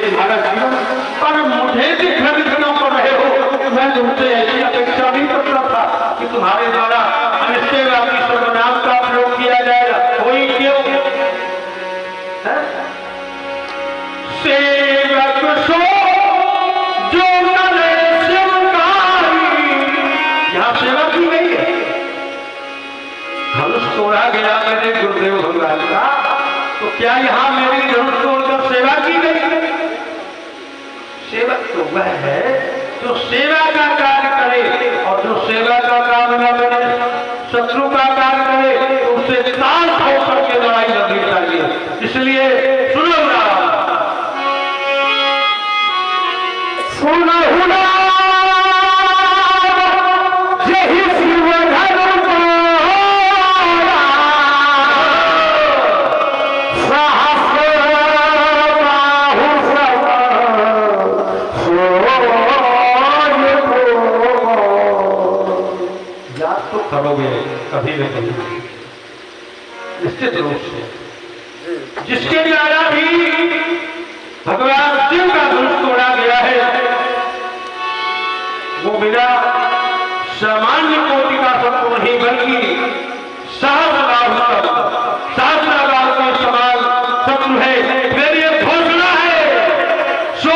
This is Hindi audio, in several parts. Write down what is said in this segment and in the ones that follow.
तुम्हारा जीवन, पर मुझे दिखना पड़ रहे हो। मैं तुमसे ऐसी अपेक्षा नहीं करता था कि तुम्हारे द्वारा अनिश्चयता की सर्वनाम का प्रयोग किया जाएगा। कोई क्यों सेवक सो जो करे शिवकारी, यहाँ सेवा की गई है। धनुष तोड़ा गया मेरे गुरुदेव भगवान का, तो क्या यहाँ मेरी धनुष तोड़कर सेवा की गई? सेवक तो वह है जो सेवा का कार्य करे, और जो सेवा का कार्य न करे, शत्रु का कार्य करे, तो उससे ताल होकर के लड़ाई लड़नी चाहिए। इसलिए सुनो सुनो यही शिव धर्म करोगे कभी न कभी निश्चित रूप से। जिसके द्वारा भी भगवान शिव का धनुष तोड़ा गया है, वो मेरा सामान्य कोटि का शत्रु नहीं, बल्कि सहस्रार के समान शत्रु है। मेरी एक घोषणा है, सो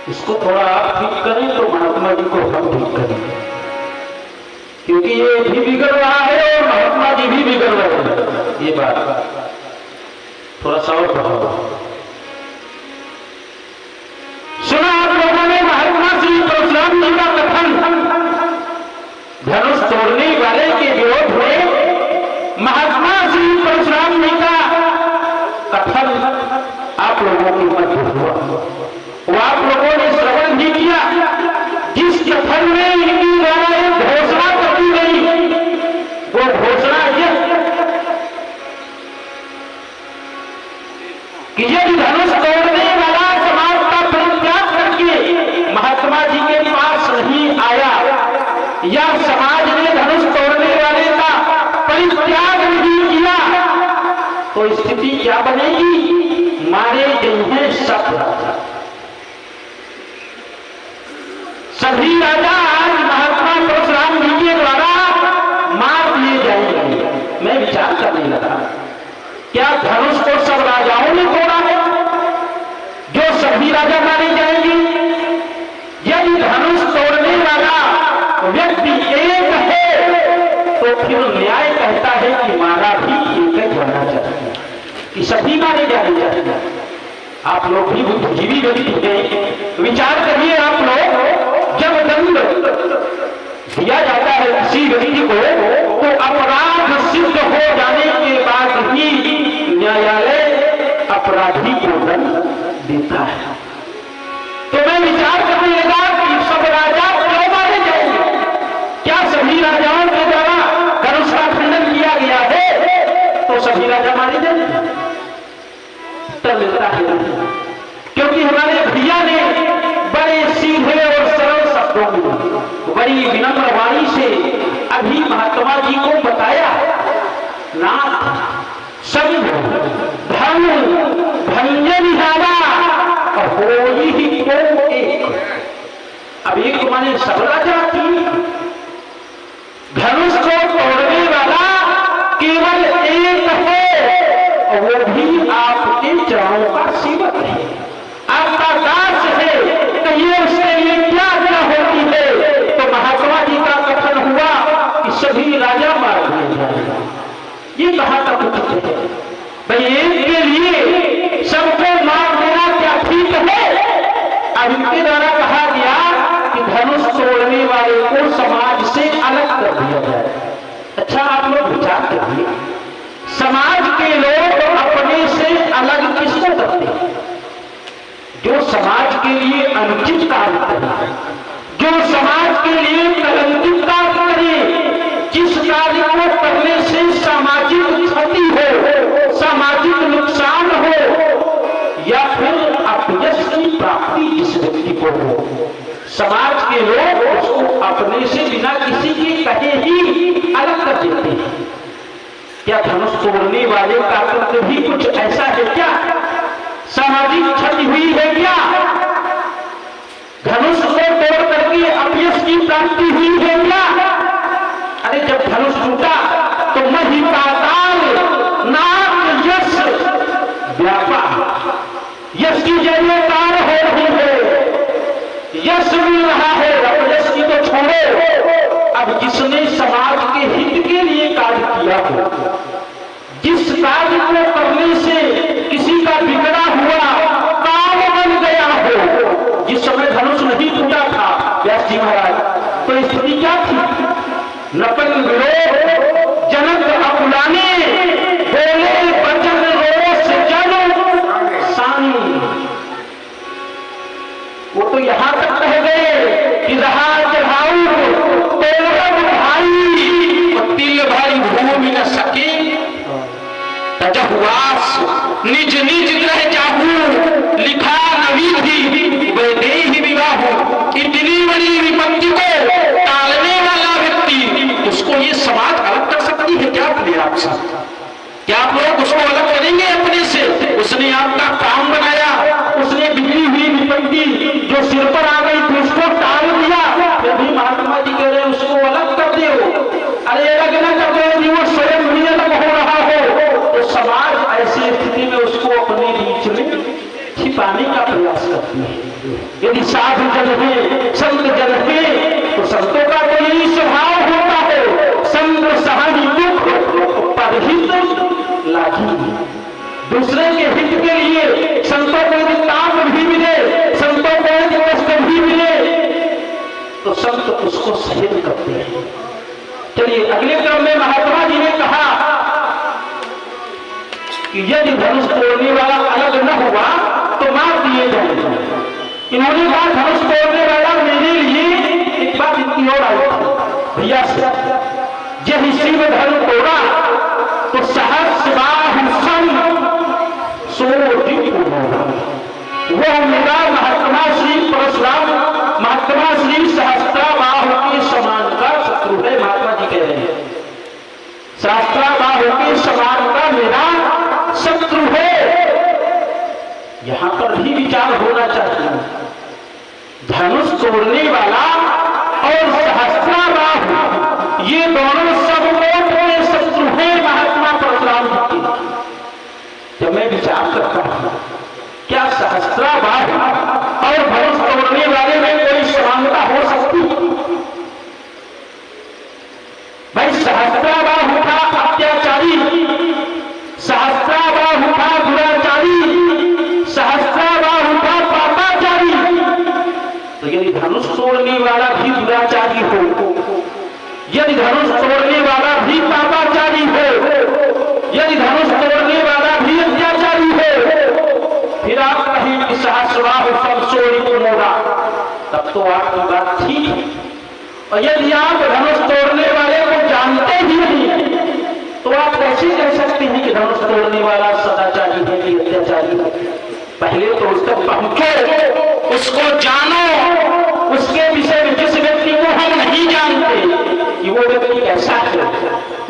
इसको थोड़ा आप ठीक करें तो महात्मा जी को हम ठीक करें, क्योंकि ये भी बिगड़ रहा है और महात्मा जी भी बिगड़ रहे हैं। ये बात थोड़ा सा और बढ़ाओ। सुना आप लोगों ने महात्मा श्री परशुराम जी का कथन, धनुष तोड़ने वाले के विरोध में महात्मा श्री परशुराम जी का कथन आप लोगों के मध्य हुआ, वो आप लोगों ने श्रवण भी किया। जिस कथन में इनकी द्वारा एक घोषणा कर दी गई, वो घोषणा यह कि यदि धनुष तोड़ने वाला समाज का परित्याग करके महात्मा जी के पास नहीं आया, या समाज ने धनुष तोड़ने वाले का परित्याग नहीं किया, तो स्थिति क्या बनेगी? मारे गए हैं सब राजा, सभी राजा आज महात्मा परशुराम जी के द्वारा मार दिए जाएंगे। मैं विचार करने लगा, क्या धनुष को सब राजाओं ने तोड़ा है जो सभी राजा मारे जाएंगे? यदि धनुष तोड़ने वाला व्यक्ति एक है, तो फिर न्याय कहता है कि मारा भी एक होना चाहिए, कि सभी मारे जाएंगे। आप लोग भी बुद्धिजीवी व्यक्ति हैं, विचार करिए आप लोग, जब दंड दिया जाता है किसी व्यक्ति को, तो अपराध सिद्ध हो जाने के बाद ही न्यायालय अपराधी को दंड देता है। तो मैं विचार करने लगा कि सब राजा क्यों मारे जाएंगे? क्या सभी राजाओं के द्वारा धनुष का खंडन किया गया है तो सभी राजा मारे जाएंगे? उत्तर मिलता है कि हमारे भैया ने बड़े सीधे और सरल शब्दों में बड़ी विनम्र वाणी से अभी महात्मा जी को बताया, नाथ सब धर्म भंजन होली ही तो एक। अब एक माने सब राजा थी, धनुष को तोड़ने वाला केवल एक है, वो भी आपके चरणों का सेवक है, आपका दास है। तो ये उसके लिए क्या क्या होती है? तो महात्मा जी का कथन हुआ कि सभी राजा मार दिए जाएगा। ये कहा तक उचित है भाई, एक के लिए सबको मार देना क्या ठीक है? अब इनके द्वारा कहा गया कि धनुष तोड़ने वाले को समाज से अलग कर दिया जाए। अच्छा आप लोग विचार करिए, समाज के लोग अपने से अलग किसको करते हैं? जो समाज के लिए अनुचित कार्य करे, जो समाज के लिए कलंकित कार्य करे, जिस कार्य को करने से सामाजिक क्षति हो, सामाजिक नुकसान हो, या फिर अपयश की प्राप्ति जिस व्यक्ति को हो, समाज के लोग उसको अपने से बिना किसी के कहे ही अलग कर देते हैं। क्या धनुष तोड़ने वाले का कृत्य भी कुछ ऐसा है क्या? सामाजिक क्षति हुई है क्या? धनुष को तोड़ करके अपयश की प्राप्ति हुई है क्या? अरे जब धनुष टूटा तो मही पाताल नाक यश व्यापा, यश की जयकार हो रही है, यश मिल रहा है, अपयश की तो छोड़ो। अब जिसने समाज के हित के लिए कार्य किया हो, जिस कार्य को करने से किसी का बिगड़ा हुआ काम बन गया हो, जिस समय धनुष नहीं टूटा था व्यास जी महाराज, तो स्थिति क्या थी? नपन विरोध जनक अकुलाने, बोले बचन रोष जन सानी। वो तो यहां तक कह गए कि रहा चढ़ाऊ तोरब भाई, तिल भाई भूमि न सके, तजहुआस निज निज ग्रह जाहू, लिखा नवीधि वैदेही विवाह। इतनी बड़ी विपत्ति को टालने वाला व्यक्ति, उसको ये समाज अलग कर सकती है क्या अपने आप से? क्या आप लोग उसको अलग करेंगे अपने से? उसने आपका काम बनाया, उसने बिगड़ी हुई विपत्ति जो सिर पर आ गई थी उसको टाल दिया, फिर भी महात्मा जी कह रहे हैं उसको अलग कर दो। अरे अलग न कर दो, यदि वो स्वयं भी अलग हो रहा हो तो समाज ऐसी स्थिति में उसको अपने बीच में छिपाने का प्रयास करती है। यदि साधु जन है, संत जन है, तो संतों का तो यही स्वभाव होता है, संत सहनी दुख परहित लागी। दूसरे के हित के लिए संतों को यदि काम भी मिले, संतों को यदि कष्ट भी मिले, तो संत उसको सहन करते हैं। चलिए अगले क्रम में महात्मा जी ने कहा कि यदि धनुष तोड़ने वाला अलग न हुआ तो मार दिए जाएंगे। इन्होंने कहा धनुष तोड़ने वाला मेरे लिए एक बात इतनी और आई भैया से, यदि शिव धनुष तोड़ा तो सहस्रबाहु सम सोदित होगा। वह मेरा महात्मा श्री परशुराम, महात्मा श्री सहस्त्रबाहु के समान का शत्रु है। महात्मा जी कह रहे हैं सहस्त्रबाहु के समान का मेरा शत्रु है। यहां पर भी विचार होना चाहिए। धनुष तोड़ने वाला और सहस्त्रबाहु ये दोनों सबको बड़े शत्रु हैं महात्मा परशुराम जी के। जब मैं विचार करता हूं क्या सहस्त्रबाहु और धनुष तोड़ने वाले में कोई समानता हो सकती? भाई सहस्त्रबाहु था अत्याचारी, सहस्त्रबाहु था दुराचारी, सहस्त्रबाहु था पापाचारी। तो यदि धनुष तोड़ने वाला भी दुराचारी हो, यदि धनुष तोड़ने वाला भी पापाचारी हो, यदि धनुष तोड़ने वाला भी अत्याचारी हो, फिर आप कहें कि सहस्त्रबाहु सब सोई को मोड़ा, तब तो आपकी बात ठीक है। और यदि आप धनुष तोड़ने वाले को जानते ही नहीं तो आप कैसे कह सकते हैं कि धनुष तोड़ने वाला सदाचारी है कि अत्याचारी है? पहले तो उस तक पहुंचो, उसको जानो, उसके विषय में जिस व्यक्ति को हम नहीं जानते कि वो व्यक्ति कैसा है,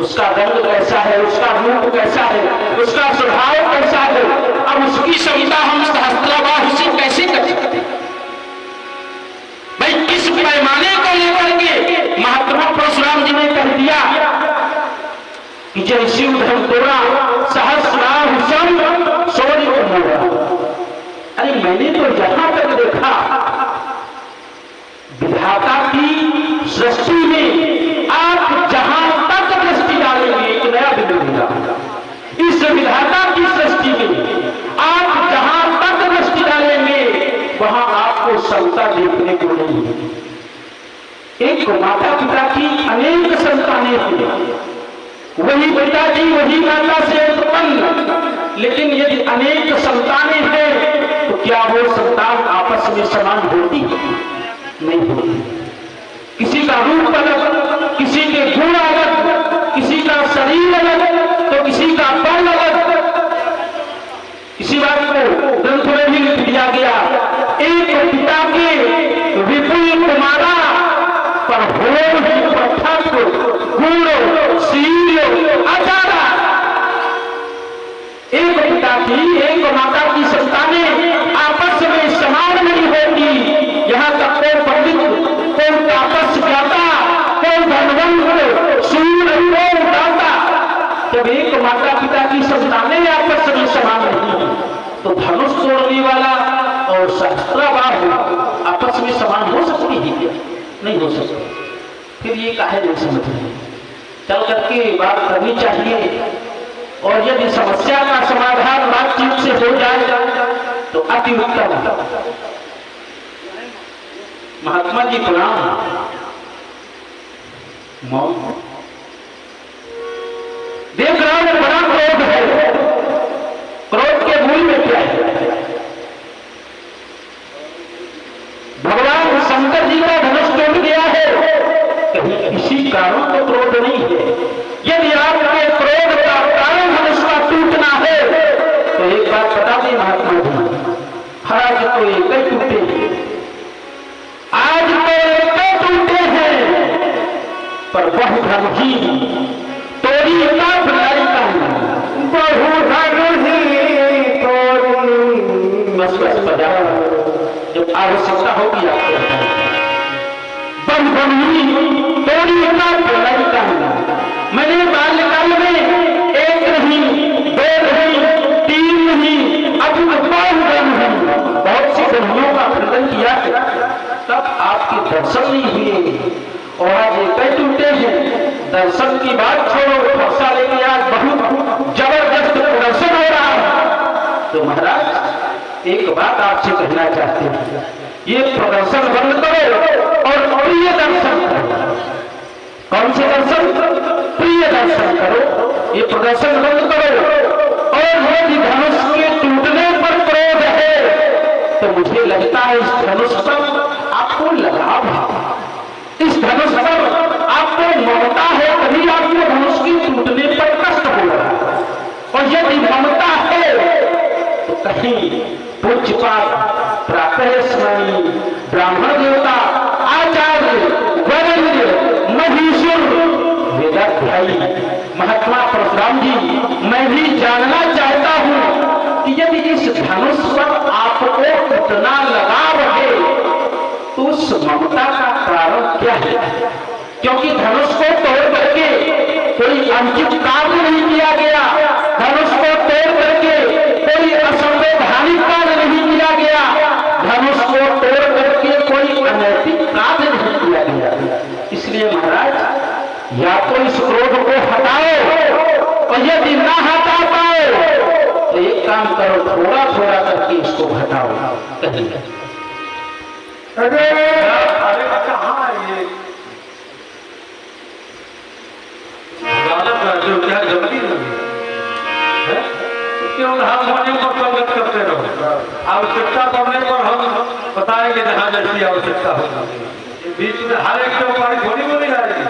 उसका रंग कैसा है, उसका रूप कैसा है, उसका स्वभाव कैसा है, अब उसकी क्षमता हम सहस्त्राबाह से कैसे कर सकते? भाई किस पैमाने को लेकर के महात्मा परशुराम जी ने कह दिया कि जय शिव धर्म तोड़ा सहस्राह सम सौर्य को मोड़ा। अरे मैंने तो यहां तक देखा विधाता की सृष्टि में आप जहां तक दृष्टि डालेंगे एक नया बिंदु मिलेगा। इस विधाता की सृष्टि में आप जहां तक दृष्टि डालेंगे वहां आपको समता देखने को नहीं मिलेगी। एक माता पिता की अनेक संतानें हैं, वही पिताजी वही माता से उत्पन्न, लेकिन यदि अनेक संतानें हैं तो क्या वो संतान आपस में समान होती है? नहीं होती। किसी का रूप अलग, किसी के गुण अलग, किसी का शरीर अलग, तो किसी का बल अलग। इसी बात को ग्रंथ में भी लिख दिया गया, एक पिता के विपुल कुमारा पर हो प्रथक गुण शील आचारा। एक पिता की एक माता की संतानें आपस में समान नहीं होती। यहाँ तक कोई पंडित, कोई तापस ज्ञाता, कोई धनवंत, शूर, कोई दाता, जब एक माता पिता की संतानें आपस में समान नहीं तो धनुष तोड़ने वाला और सहस्त्राबाह आपस में समान हो सकती है क्या? नहीं हो सकती। फिर ये काहे नहीं समझ रहे? चल करके बात करनी चाहिए, और यदि समस्या का समाधान बातचीत से हो जाए तो अति उत्तम। महात्मा जी प्रणाम। देख रहा हूं बड़ा क्रोध है, क्रोध के मूल में क्या है? भगवान शंकर जी का धनुष टूट गया है, कहीं किसी कारण तो क्रोध नहीं है। यदि आपके क्रोध का कारण धनुष का टूटना है तो एक बात बता दें महात्मा जी, आज तो एक ही टूटे हैं, आज तो एक ही टूटे हैं, पर बहु धन ही तोरी का भलाई का बहु धन ही तोरी। बस बस बजा, जब आवश्यकता होगी आपको बहु धन ही तोरी का भलाई का। मैंने बाल्यकाल में एक नहीं, दो नहीं, तीन नहीं, अब बहु धन है, बहुत सी धनियों का वर्णन किया है, तब आपके दर्शन नहीं हुए और आज एक टूटे हैं। दर्शन की बात छोड़ो, फरसा लेके आज बहुत जबरदस्त प्रदर्शन हो रहा है। तो महाराज एक बात आपसे कहना चाहते हैं, ये प्रदर्शन बंद करो और प्रिय दर्शन करो। कौन से दर्शन? प्रिय दर्शन करो, ये प्रदर्शन बंद करो। और यदि धनुष के टूटने पर क्रोध है तो मुझे लगता है इस धनुष पर आपको लगाव है, इस धनुष पर आपको ममता है, तभी आपको धनुष के टूटने पर कष्ट हो रहा है। और यदि ममता है तो कहीं पूज्यपाद प्रातः स्मरणीय ब्राह्मण देवता आचार्य वरेण्य महीश्वर वेदाध्यायी महात्मा परशुराम जी, मैं भी जानना चाहता हूं कि यदि इस धनुष पर आपको इतना लगाव है तो उस ममता का कारण क्या है? क्योंकि धनुष को तोड़ करके कोई अनुचित कार्य नहीं किया गया, धनुष को तोड़ करके कोई असंवैधानिक कार्य नहीं किया गया, धनुष को तोड़ करके कोई अनैतिक कार्य नहीं किया गया। इसलिए महाराज या तो इस क्रोध को हटाओ, और यदि ना हटा पाओ तो एक काम करो, थोड़ा थोड़ा करके इसको घटाओ। अरे कहाँ ये क्या जल्दी क्यों हम होने पर संगत करते रहो? आवश्यकता पड़ने पर हम बताएंगे जहाँ जैसी आवश्यकता होगी। बीच में हर एक चौपाई थोड़ी बोली जाएगी।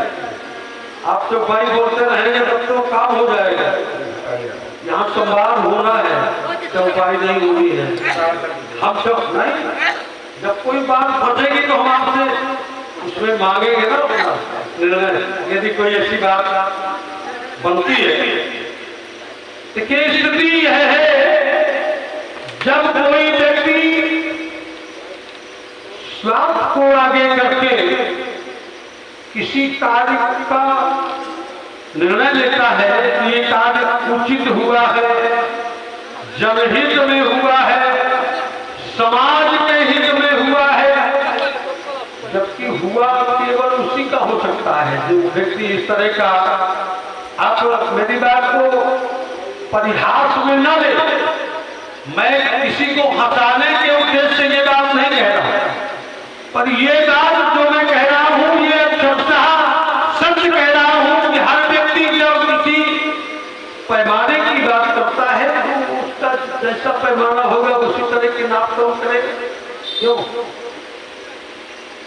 आप चौपाई बोलते रहेंगे तब तो काम हो जाएगा। यहाँ संवाद होना है। चौपाई नहीं हुई है। हम सब नहीं, जब कोई बात फंसेगी तो हम आपसे उसमें मांगेंगे ना अपना निर्णय, यदि कोई ऐसी बात बनती है। देखिए स्थिति यह है, जब कोई व्यक्ति स्वार्थ को आगे करके किसी कार्य का निर्णय लेता है कि ये कार्य उचित हुआ है, जनहित में हुआ है, समाज के हित में हुआ है, जबकि हुआ केवल उसी का हो सकता है जो व्यक्ति इस तरह का, आप मेरी बात को परिहास में न ले, मैं किसी को हंसाने के उद्देश्य से ये बात नहीं कह रहा, पर ये बात जो मैं कह रहा हूं ये अक्षरशः सच कह रहा हूं कि हर व्यक्ति जब किसी पैमाने की बात करता है तो उसका जैसा पैमाना होगा उसी तरह की नाप तोल करेगा। क्यों?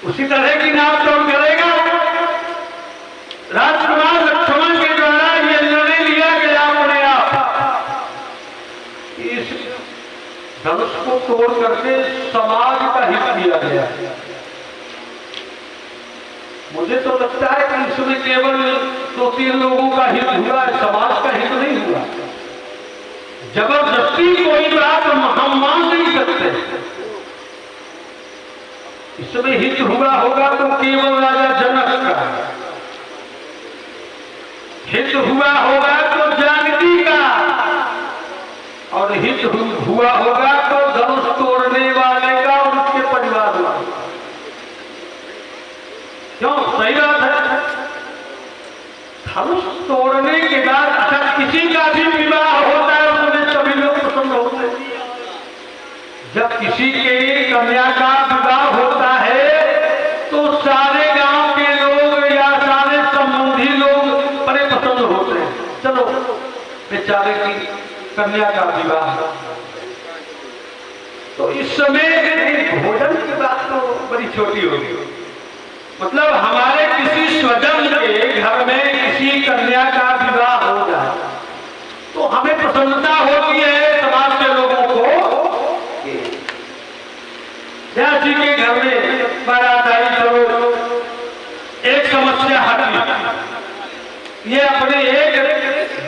उसी तरह की नाप तोल करेगा। राजकुमार लक्ष्मण के द्वारा यह निर्णय लिया गया अपने आप, इस धनुष को तोड़ करके समाज का हित किया गया। मुझे तो लगता है कि इसमें केवल 2-3 लोगों का हित हुआ है, समाज का हित नहीं हुआ। जबरदस्ती कोई बात हम मान नहीं सकते। इसमें हित हुआ होगा तो केवल राजा जनक का, हित हुआ होगा तो जानकी का, और हित हुआ होगा तो धनुष तोड़ने वाले का और उसके परिवार वाले। क्यों? सही बात है। धनुष तोड़ने के बाद अगर किसी का भी विवाह होता है उसमें सभी लोग पसंद होते हैं। जब किसी के कन्या का विवाह होता है तो सारे गांव के लोग या सारे संबंधी लोग बड़े पसंद होते हैं। चलो बेचारे की कन्या का विवाह, तो इस समय भोजन की बात तो बड़ी छोटी होगी। मतलब हमारे किसी स्वजन के घर में किसी कन्या का विवाह हो जाए तो हमें प्रसन्नता होती है समाज के लोगों को। जी के घर में बारात आई, चलो एक समस्या हटी, ये अपने एक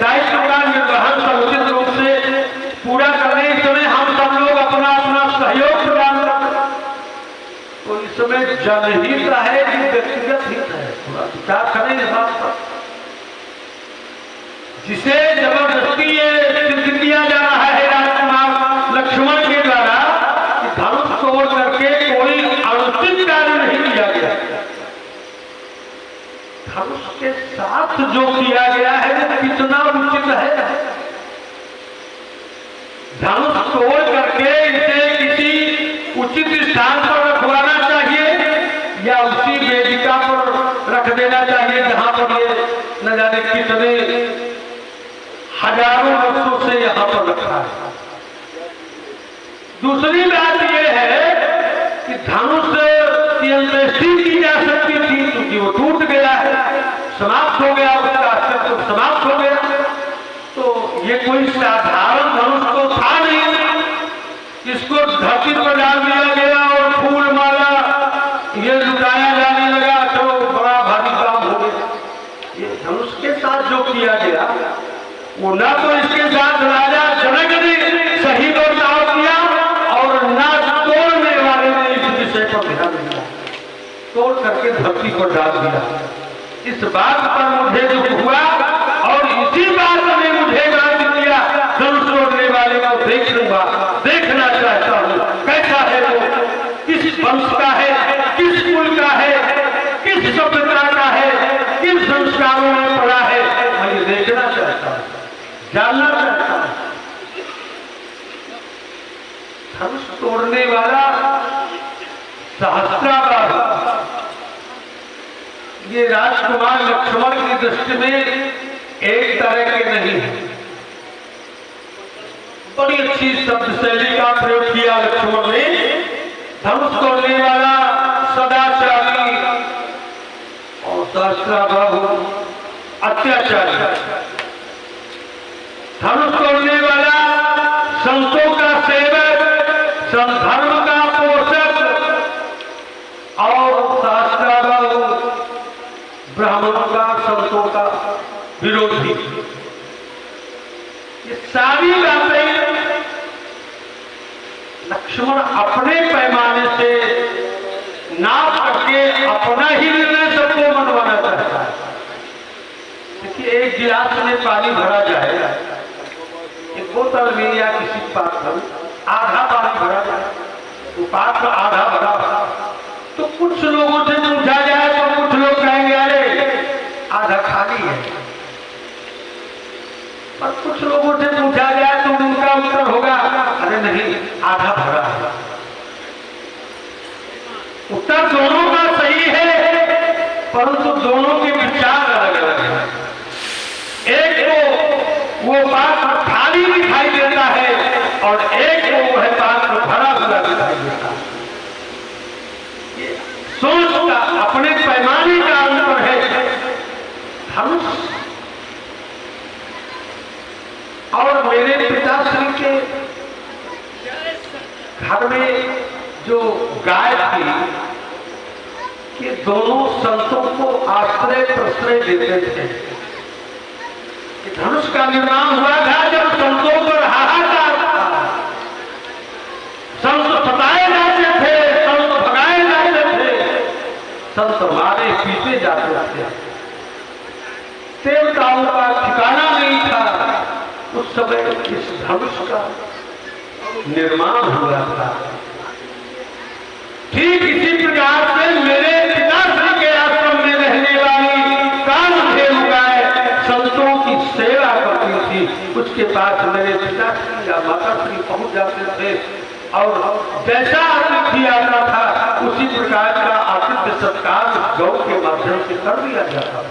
दायित्व का निर्वहन समुचित रूप से पूरा करने इस समय हम सब लोग अपना अपना सहयोग प्रदान करते हैं। तो इस समय जनहित है कि व्यक्तिगत हित है, थोड़ा विचार करें इस बात पर। जिसे जबरदस्ती ये सिद्ध किया जा रहा है राजकुमार लक्ष्मण के द्वारा कि धनुष तोड़ करके कोई अनुचित कार्य नहीं किया गया, धनुष के साथ जो किया गया है वो कितना उचित है। धनुष तोड़ करके इसे किसी उचित स्थान पर रखवाना चाहिए या उसी वेदिका पर रख देना चाहिए जहां पर ये न जाने कितने हजारों वर्षों से यहां पर रखा है। दूसरी बात यह है कि धनुष की अंत्येष्टि की जा सकती थी क्योंकि वो टूट गया है, समाप्त हो गया, उसका अस्तित्व समाप्त हो गया। तो ये कोई साधारण धनुष तो था नहीं, इसको धरती पर डाल दिया गया और फूल माला ये लुटाया जाने लगा, तो बड़ा भारी काम हो गया। ये धनुष के साथ जो किया गया वो ना तो इसके साथ राजा जनक ने सही बर्ताव किया और ना तोड़ने वाले ने इस विषय पर ध्यान दिया, तोड़ करके धरती पर डाल दिया। इस बात पर मुझे दुख हुआ और इसी बात ने मुझे गांध दिया धनुष तोड़ने वाले को देख लूंगा, देखना चाहता हूं कैसा है वो, किस वंश का है, किस कुल का है, किस सभ्यता का है, किन संस्कारों में पड़ा है, मैं ये देखना चाहता हूं, जानना चाहता हूं। धनुष तोड़ने वाला सहस्त्राबाहु ये राजकुमार लक्ष्मण की दृष्टि में एक तरह के नहीं है। बड़ी अच्छी शब्द शैली का प्रयोग किया लक्ष्मण ने। धनुष तोड़ने वाला सदाचारी और सहस्त्राबाहु अत्याचारी, धनुष तोड़ने वाला संतों का सेवक, धर्म का पोषक और शास्त्रागत ब्राह्मणों का, संतों का विरोधी। ये सारी बातें लक्ष्मण अपने पैमाने से नाप करके अपना ही निर्णय सबको मनवाना चाहता है। देखिए, एक गिलास में पानी भरा जाए, एक बोतल में या किसी पात्र में आधा पानी भरा जाए, वो पात्र आधा भरा, तो कुछ लोगों से पूछा जाए तो कुछ लोग कहेंगे अरे आधा खाली है, और कुछ लोगों से पूछा जाए तो उनका उत्तर होगा अरे नहीं, आधा भरा है। उत्तर दोनों का सही है, परंतु दोनों के विचार अलग अलग हैं। एक को वो पात्र खाली दिखाई देता है और एक को वह पात्र भरा हुआ दिखाई देता है। सोच का, अपने पैमाने का अंतर है। धनुष और मेरे पिताश्री के घर में जो गाय थी, कि दोनों संतों को आश्रय प्रश्रय देते थे। कि धनुष का निर्माण हुआ था जब संतों पर हाहाकार था, संत सताए जाते थे, संत भगाए जाते थे, संत मारे पीटे जाते थे, देवताओं का ठिकाना नहीं था। उस समय इस धनुष का निर्माण हुआ था। ठीक इसी प्रकार से मेरे पिताश्री के आश्रम में रहने वाली कामधेनु गाय संतों की सेवा करती थी। उसके पास मेरे पिताश्री या माताश्री पहुंच जाते थे और जैसा अतिथि आता था उसी प्रकार का आतिथ्य सत्कार गौ के माध्यम से कर दिया जाता था।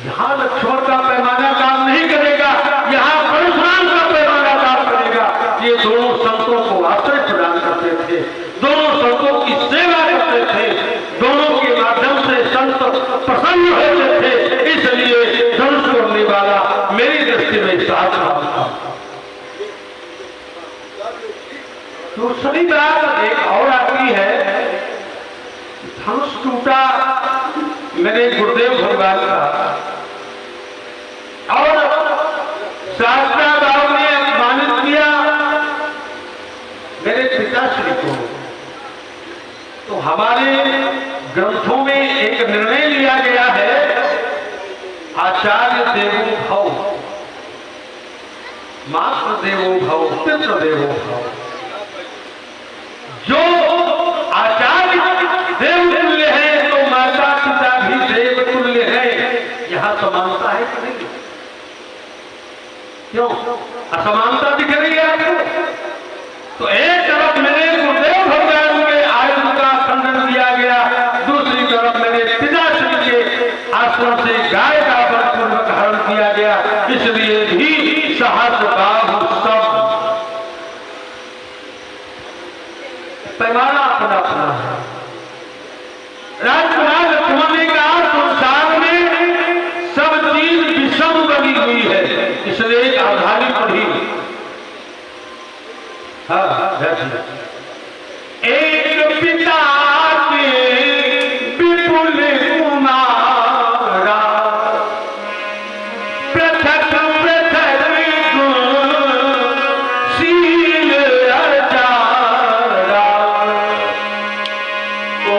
यहाँ लक्ष्मण का पैमाना काम नहीं करेगा, यहाँ परशुराम का पैमाना काम करेगा। ये दोनों संतों को आश्रय प्रदान करते थे, दोनों संतों की सेवा करते थे, दोनों के माध्यम से संत प्रसन्न होते थे। इसलिए धनुष करने वाला मेरी दृष्टि में सावधान था। दूसरी बात एक और आती है, धनुष टूटा मेरे गुरुदेव भगवान का और शास्त्राबाव ने अपमानित किया मेरे पिताश्री को। तो हमारे ग्रंथों में एक निर्णय लिया गया है, आचार्य देवो भव, मातृ देवो भव, पितृ देवो भव। जो आचार्य देवतुल्य है तो माता पिता भी देवतुल्य है। यहां समानता है कि नहीं? क्यों असमानता दिख रही है आपको? तो एक तरफ मेरे गुरुदेव भगवान के आयु का खंडन किया गया, दूसरी तरफ मेरे पिताश्री के आश्रम से गाय का बलपूर्वक हरण किया गया। इसलिए भी सहस्र बाहु सब पैमाना अपना अपना है। राजकुमार लक्ष्मण ने कहा संसार में सब चीज विषम बनी हुई है, इसलिए एक अवधानी पढ़ी। एक पिता के विपुल कुमारा, पृथक पृथक शील अचारा, ओ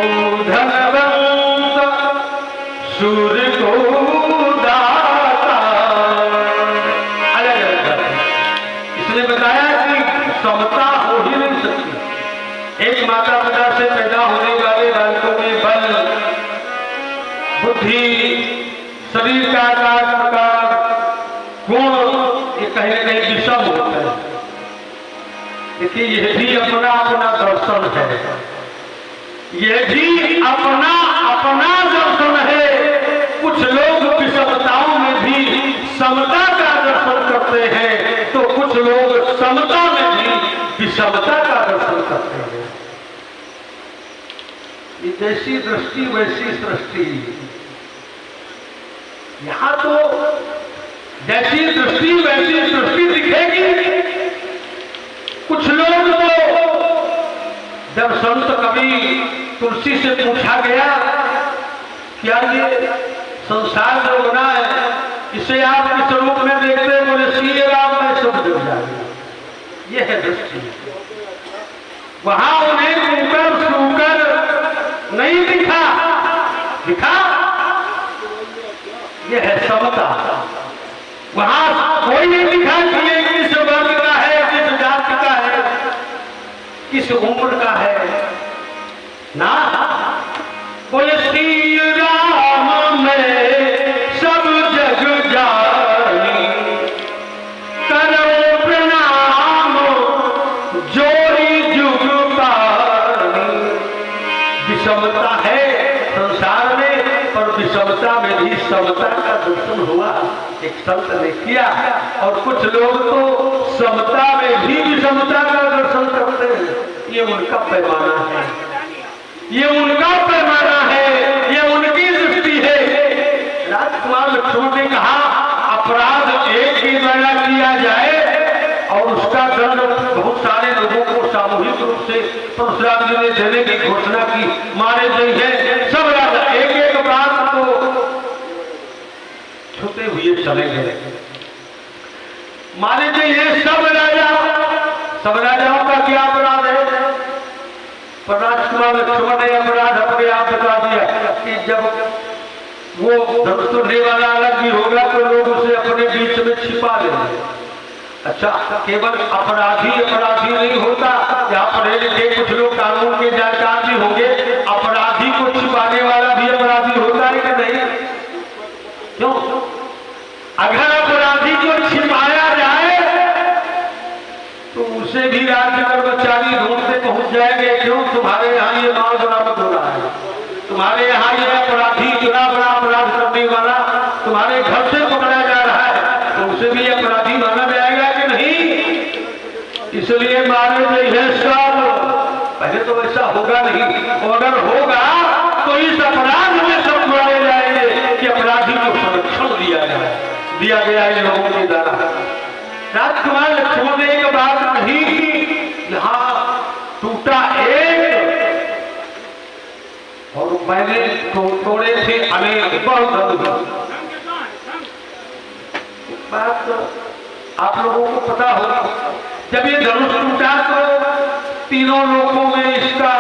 धनवंत सूर्य को दाता। अलग अलग इसने बताया कि समता हो ही नहीं सकती। एक माता पिता से पैदा होने वाले बालकों में बल, बुद्धि, शरीर का आकार का गुण ये कहीं न कहीं विषम होता है। देखिए, यह भी अपना अपना दर्शन है, यह भी अपना अपना दर्शन है। कुछ लोग विषमताओं में भी समता का दर्शन करते हैं, तो कुछ लोग समता में भी विषमता का दर्शन करते हैं। ये जैसी दृष्टि वैसी सृष्टि। यहां तो जैसी दृष्टि वैसी सृष्टि दिखेगी। कुछ लोग तो जब संत कवि तुलसी से पूछा गया क्या ये संसार जो बना है इसे आप किस रूप में देखते हैं, बोले सीए राम में सब जुड़ जाएगा। ये है दृष्टि। वहां उन्हें कुकर सुकर नहीं दिखा, दिखा ये है समता। वहां कोई नहीं दिखा कि ये किस वर्ग का है, किस जाति का है, किस उम्र का है ना। बोले श्री राम में सब जग जानी, करो प्रणाम जोड़ी जुग पानी। विषमता है संसार में, पर विषमता में भी समता का दर्शन हुआ, एक संत ने किया। और कुछ लोग तो समता में भी विषमता का दर्शन करते हैं। ये उनका पैमाना है, ये उनका पैमाना है, ये उनकी दृष्टि है। राजकुमार लक्ष्मण ने कहा अपराध एक ही द्वारा किया जाए और उसका दंड बहुत सारे लोगों को सामूहिक रूप से परशुराम जी ने देने की घोषणा की। मारे जाइए सब राजा, एक एक अपराध को छूते हुए चले गए। मारे जाइए सब राजा, सब राजाओं का क्या अपराध है? पर राजकुमार लक्ष्मण ने अपराध अपने आप बता दिया कि जब वो धनुष तोड़ने वाला अलग भी होगा तो लोग उसे अपने बीच में छिपा लेंगे। अच्छा, केवल अपराधी अपराधी नहीं होता, यहाँ पढ़े लिखे कुछ लोग कानून के जानकार भी होंगे। अपराधी को छिपाने वाला भी अपराधी होता है कि नहीं? क्यों? अगर अपराधी को छिपाया जाए तो उसे भी राज्य कर्मचारी ढूंढते पहुंच जाएंगे। क्यों? तुम्हारे यहाँ ये माल बरामद हो रहा है, तुम्हारे यहाँ ये अपराधी इतना बड़ा अपराध करने वाला तुम्हारे घर से पकड़ा जा रहा है, तो उसे भी अपराधी माना जाएगा कि नहीं? इसलिए मारे गए सब। पहले तो ऐसा होगा नहीं, और अगर होगा तो इस अपराध में सब मारे जाएंगे कि अपराधी को संरक्षण दिया गया इन लोगों के द्वारा। राजकुमार लक्ष्मण ने एक बात कही कि यहाँ टूटा एक और मैंने तोड़े थे अनेक, बहुत बात आप लोगों को पता होगा। जब ये धनुष टूटा तो तीनों लोगों में इसका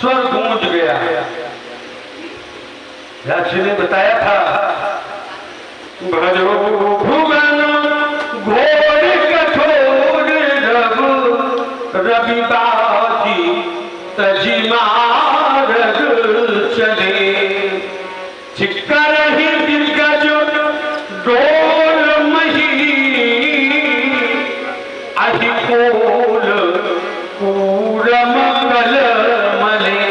स्वर गूंज गया। राज ने बताया था भजो भुवन घोर कठोर रवि बाजी तजी मार्ग चले, छिक्कर ही दिग्गज डोल मही अहिकोल पूरम कल मले।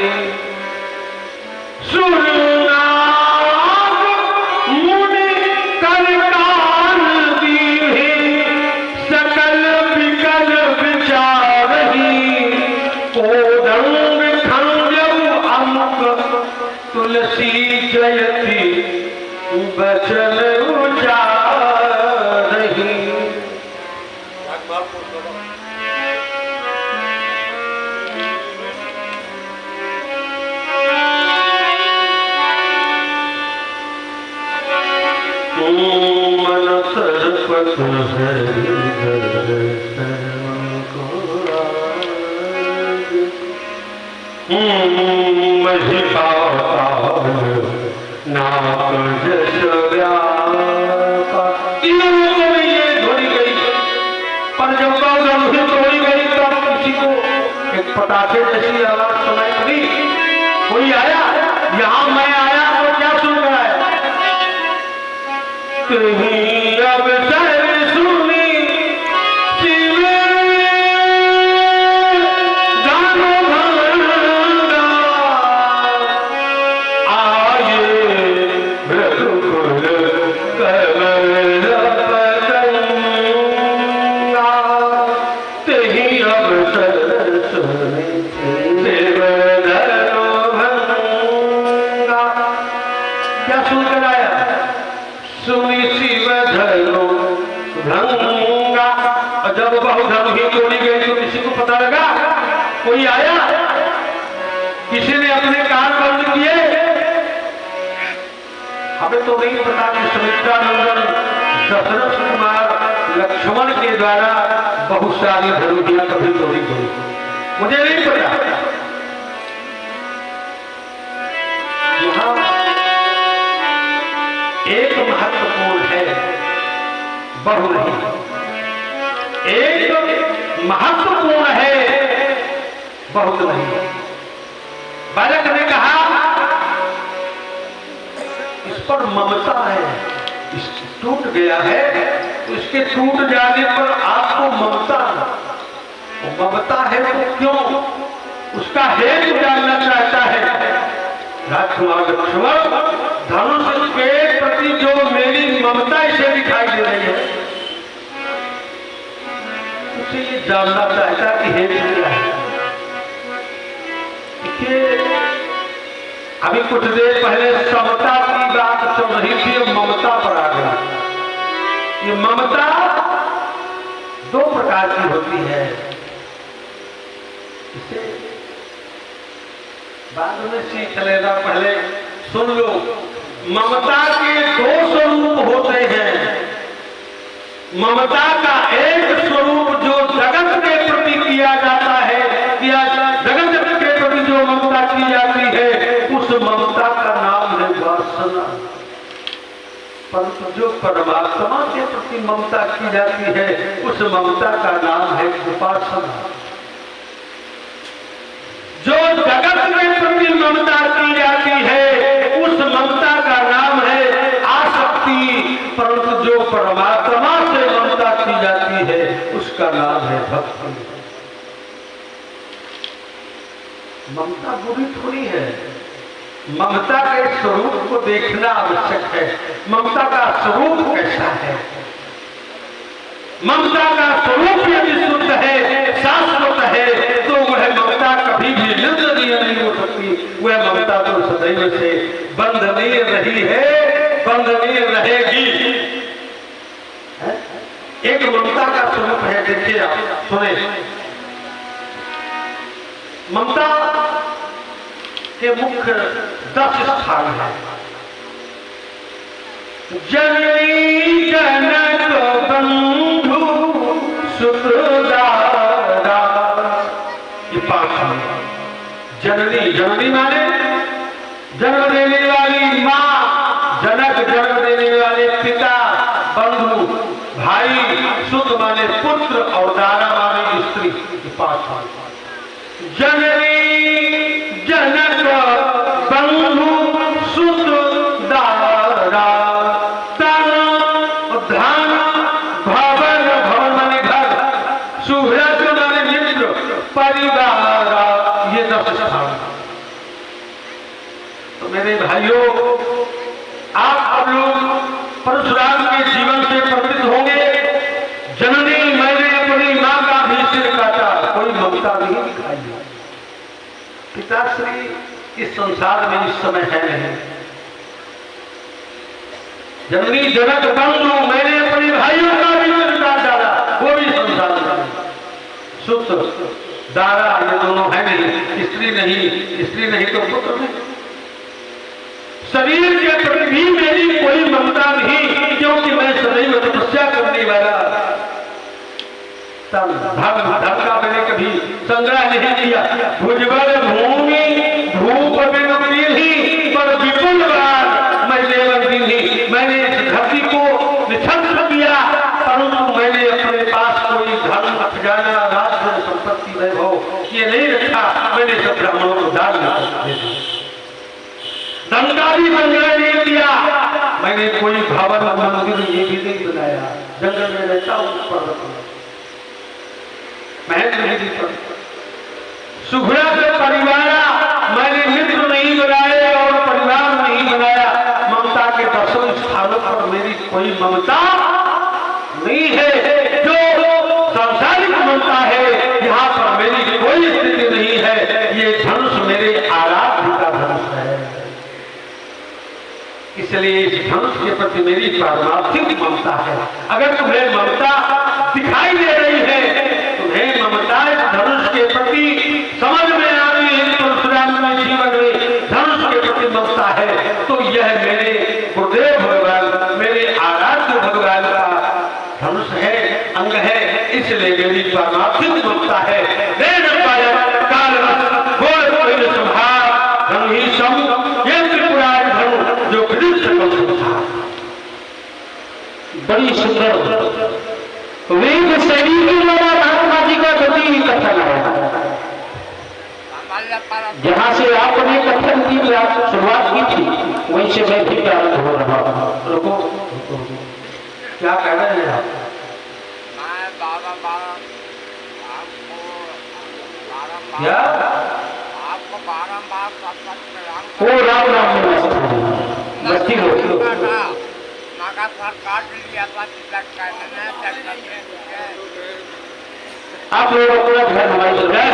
तुलसी जयती बचन उचारहि। मन सरपत नाक जस व्यापा। तीनों लोगों में ये धोरी गई, पर जब धनुष तोड़ी गई तब किसी को एक पटाखे जैसी आवाज सुनाई पड़ी। कोई आया, यहाँ मैं आया तो क्या सुन रहा है? कहीं अब सर सुनी मुनि शिव धरो भंगा। और जब बहुधनु ही तोड़ी गई तो किसी को पता लगा, कोई आया, किसी ने अपने कान बंद किए। हमें तो नहीं पता कि सुमित्रानंदन दशरथ कुमार लक्ष्मण के द्वारा बहुत सारी धनुहियां कभी तोड़ी गई, मुझे नहीं पता। यहां एक महत्वपूर्ण है, बहु नहीं, एक महत्वपूर्ण है, बहुत नहीं। बालक ने कहा इस पर ममता है, इस टूट गया है, तो इसके टूट जाने पर आपको ममता, ममता है तो क्यों, उसका हेतु जानना चाहता है। राजकुमार लक्ष्मण, धनुष के प्रति जो मेरी ममता इसे दिखाई दे रही है, उसे ये जानना चाहता कि हेतु क्या है। देखिए, अभी कुछ देर पहले समता की बात चल रही थी, ममता पर आ गया। ये ममता दो प्रकार की होती है, इसे बाद में सीख लेना, पहले सुन लो। ममता के दो स्वरूप होते हैं। ममता का एक स्वरूप जो जगत के प्रति किया जाता है, या जगत के प्रति जो ममता की जाती है, उस ममता का नाम है वासना। परंतु जो परमात्मा के प्रति ममता की जाती है, उस ममता का नाम है उपासना। जो जगत के प्रति ममता की जाती है, उस ममता का नाम है आसक्ति। परंतु जो परमात्मा से ममता की जाती है, उसका नाम है भक्ति। ममता बुरी थोड़ी है, ममता के स्वरूप को देखना आवश्यक है। ममता का स्वरूप कैसा है? ममता का स्वरूप यदि शुद्ध है, शाश्वत है, तो वह ममता कभी भी निर्दलीय नहीं हो सकती। वह ममता तो सदैव से बंधनीय रही है, बंधनीय रहेगी। एक ममता का स्वरूप है, देखिए आप सुने। ममता के मुख्य 10 स्थान है। जननी जनक बंधु सुतदारा, ये 5 है। जननी, जननी माने जन्म देने वाली माँ, जनक जन्म देने वाले पिता, बंधु भाई, सुत माने पुत्र, और दारा माने स्त्री। ये 5 है। जननी जनक बंधु सुत दारा, तन धन भवन, भवन माने घर, सुहृद माने मित्र, परिवार, ये 10 स्थान। तो मेरे भाइयों, आप अब लोग परशुराम के जीवन से परिचित होंगे। जननी, मैंने अपनी मां का भी सिर काटा, कोई ममता नहीं दिखाई। पिताश्री इस संसार में इस समय है नहीं। जननी जनक बंधु, मैंने अपने भाइयों का भी सिर काट डाला, वो भी संसार में। सुत दारा, ये दोनों है नहीं। स्त्री नहीं, स्त्री नहीं तो पुत्र नहीं। शरीर के प्रति भी मेरी कोई ममता नहीं, क्योंकि मैं सदैव तपस्या करने वाला। धन का मैंने कभी संग्रह नहीं किया। भुजबल भूमि धूप बिन पीढ़ी, पर विपुल बार मैं देवन दीनी। मैंने इस धरती को निछत्र किया, परंतु मैंने अपने पास कोई धन, खजाना, राज्य, संपत्ति, वैभव ये नहीं रखा। मैंने सब ब्राह्मणों को दान दे दिया। धन का भी संग्रह नहीं किया। मैंने कोई भवन, मंदिर ये भी नहीं बनाया। जंगल में रहता हूँ, पर्वत में महल नहीं दीपक। सुहृद परिवार, मैंने मित्र नहीं बनाए और परिवार नहीं बनाया। ममता के 10 स्थानों पर मेरी कोई ममता नहीं है। जो सांसारिक ममता है, यहाँ पर मेरी कोई स्थिति नहीं है। ये धनुष मेरे आराध्य का धनुष है। इसलिए इस धनुष के प्रति मेरी पारमार्थिक ममता है। अगर तुम्हें ममता दिखाई दे रही है, तुम्हें ममता इस धनुष के प्रति समझ में आ रही है, परशुराम के जीवन में धनुष के प्रति ममता है, तो यह मेरे गुरुदेव भगवान, मेरे आराध्य भगवान का धनुष है, अंग है, इसलिए मेरी पारमार्थिक ममता है। बड़ी सुंदर वेद शैली के द्वारा महात्मा जी का प्रति कथन है। जहां से आपने कथन की शुरुआत की थी, वहीं से मैं भी प्रारंभ हो रहा हूं। रुको, क्या कह रहे हैं आप? क्या आपको बारंबार वो राम नाम में मस्ती हो आप लोग अपना ध्यान हमारी सरकार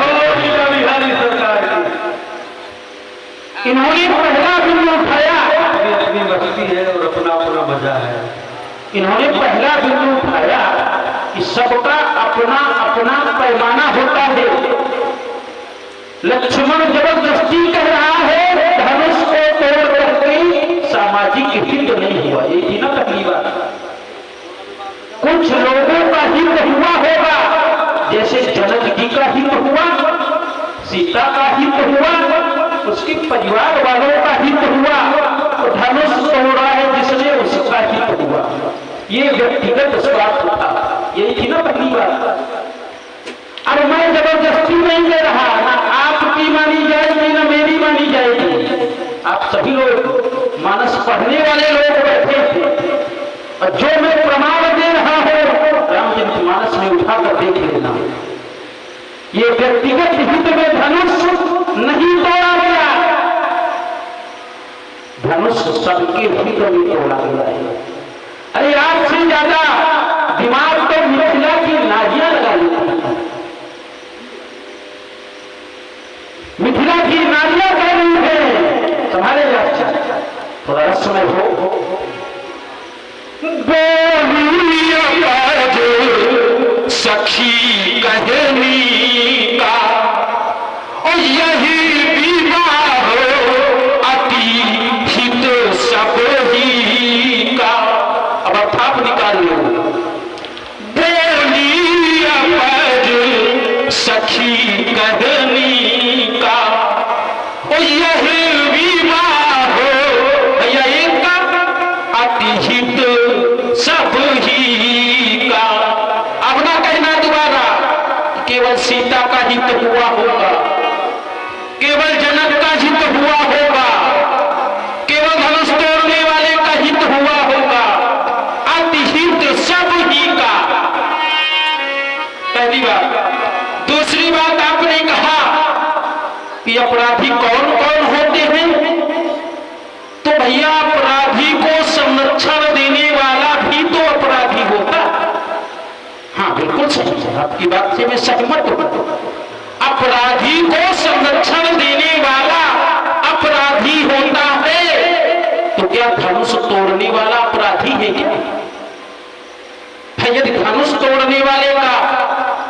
इन्होंने पहला बिंदु उठाया, अपनी मस्ती है और अपना अपना मजा है। इन्होंने पहला बिंदु उठाया कि सबका अपना अपना पैमाना होता है। लक्ष्मण जबरदस्ती कह रहा है धनुष को तोड़ करके सामाजिक हित नहीं हुआ, ये थी ना पहली बात। कुछ लोगों का हित हुआ होगा, जैसे जनक जी का हित हुआ, सीता का हित हुआ, उसके परिवार वालों का हित हुआ, तो धनुष तोड़ा है जिसने उसका हित हुआ। ये व्यक्तिगत स्वार्थ था, यही थी ना पहली बात। और मैं जबरदस्ती नहीं दे रहा, ना आपकी मानी जाएगी ना मेरी मानी जाएगी। आप सभी लोग मानस पढ़ने वाले लोग बैठे थे, और जो मैं प्रमाण दे रहा हूं रामचरित मानस में उठाकर देख लेना। ये व्यक्तिगत हित में धनुष नहीं तोड़ा गया, धनुष सबके हित में तोड़ा गया है। अरे आपसे ज्यादा दिमाग तो मिथिला की नाजियां लगा लेती है। मिथिला की नाजियां कह रही है, संभाले थोड़ा समय हो। सखी कहनी का और यही विवाह अति हित सब ही का। अब अर्थात निकाल लो। बोली अवध सखी कहनी का और यही विवाह यही का अति हित सब ही का। अब ना कहना दोबारा केवल सीता का हित हुआ होगा, केवल जनक का हित हुआ होगा, केवल धनुष तोड़ने वाले का हित हुआ होगा, अति हित सब ही का। पहली बात। दूसरी बात आपने कहा कि अपराधी कौन कौन होते हैं, तो भैया अपराधी को संरक्षण देने वाला भी तो अपराधी होता। हाँ बिल्कुल सही है, आपकी बात से मैं सहमत हूं। अपराधी को संरक्षण देने वाला अपराधी होता है, तो क्या धनुष तोड़ने वाला अपराधी है क्या? यदि धनुष तोड़ने वाले का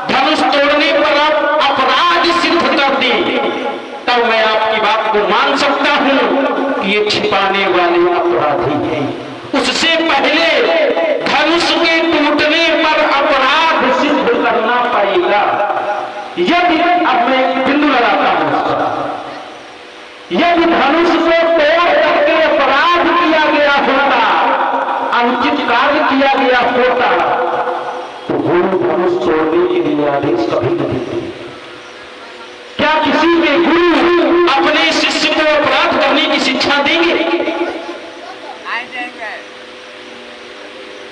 धनुष तोड़ने पर अपराध सिद्ध कर दे, तब मैं आपकी बात को मान सकता हूं कि ये छिपाने वाले अपराधी हैं। उससे पहले धनुष के टूटने पर अपराध सिद्ध करना पड़ेगा। यदि अब मैं एक बिंदु लगाता हूं, यदि धनुष को तोड़ करके अपराध किया गया होता, अनुचित कार्य किया गया होता, तो गुरु धनुष तोड़ने के लिए आदेश कभी नहीं देते। क्या किसी के गुरु अपने शिष्य को अपराध करने की शिक्षा देंगे?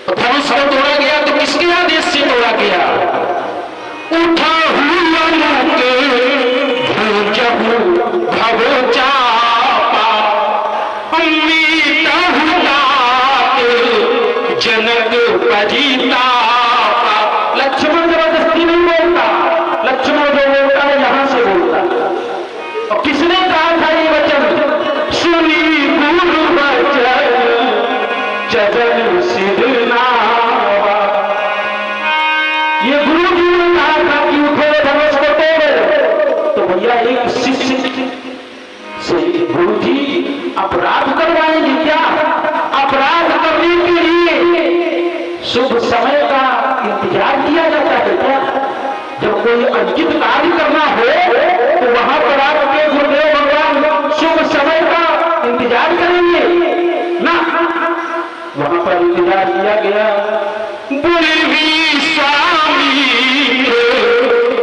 तो धनुष को तोड़ा गया तो किसके आदेश से तोड़ा गया? उठा भव चापा जनक परितापा। लक्ष्मण जबरदस्ती नहीं बोलता, लक्ष्मण जो बोलता है यहां से बोलता है। और किसने कहा था ये वचन? सुनी गुरु वचन भैया एक शिष्य से गुरु जी अपराध करवाएंगे क्या? अपराध करने के लिए शुभ समय का इंतजार किया जाता है क्या? जब कोई अनुचित कार्य करना हो तो वहां पर आपके गुरुदेव भगवान शुभ समय का इंतजार करेंगे ना? वहां पर इंतजार किया गया। बोले भी स्वामी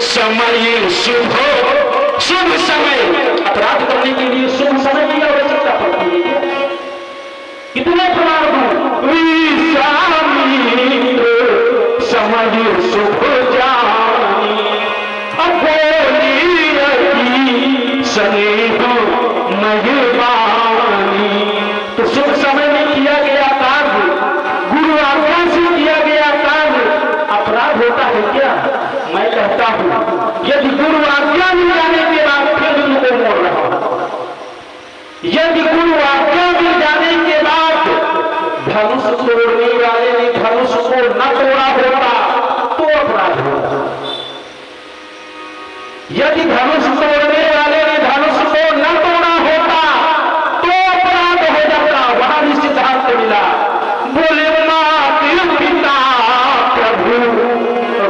समय शुभ, शुभ समय अपराध करने के लिए शुभ समय की आवश्यकता पड़ती है। कितने प्रमाण दूं? स्वामी समय शुभ जानी अपोली स्नेह मेहरबानी। तो शुभ समय में किया गया कार्य, गुरु आज्ञा से किया गया कार्य अपराध होता है क्या? मैं कहता हूं यदि गुरु आज्ञा मिल जाने के बाद फिर उनको मोड़ रहा हूं, यदि गुरु आज्ञा मिल जाने के बाद धनुष तोड़ने वाले ने धनुष को न तोड़ा होता तो अपराध होता। यदि धनुष तोड़ने वाले ने धनुष को न तोड़ा होता तो अपराध हो जाता। वहां भी सिद्धांत मिला। बोले माता पिता प्रभु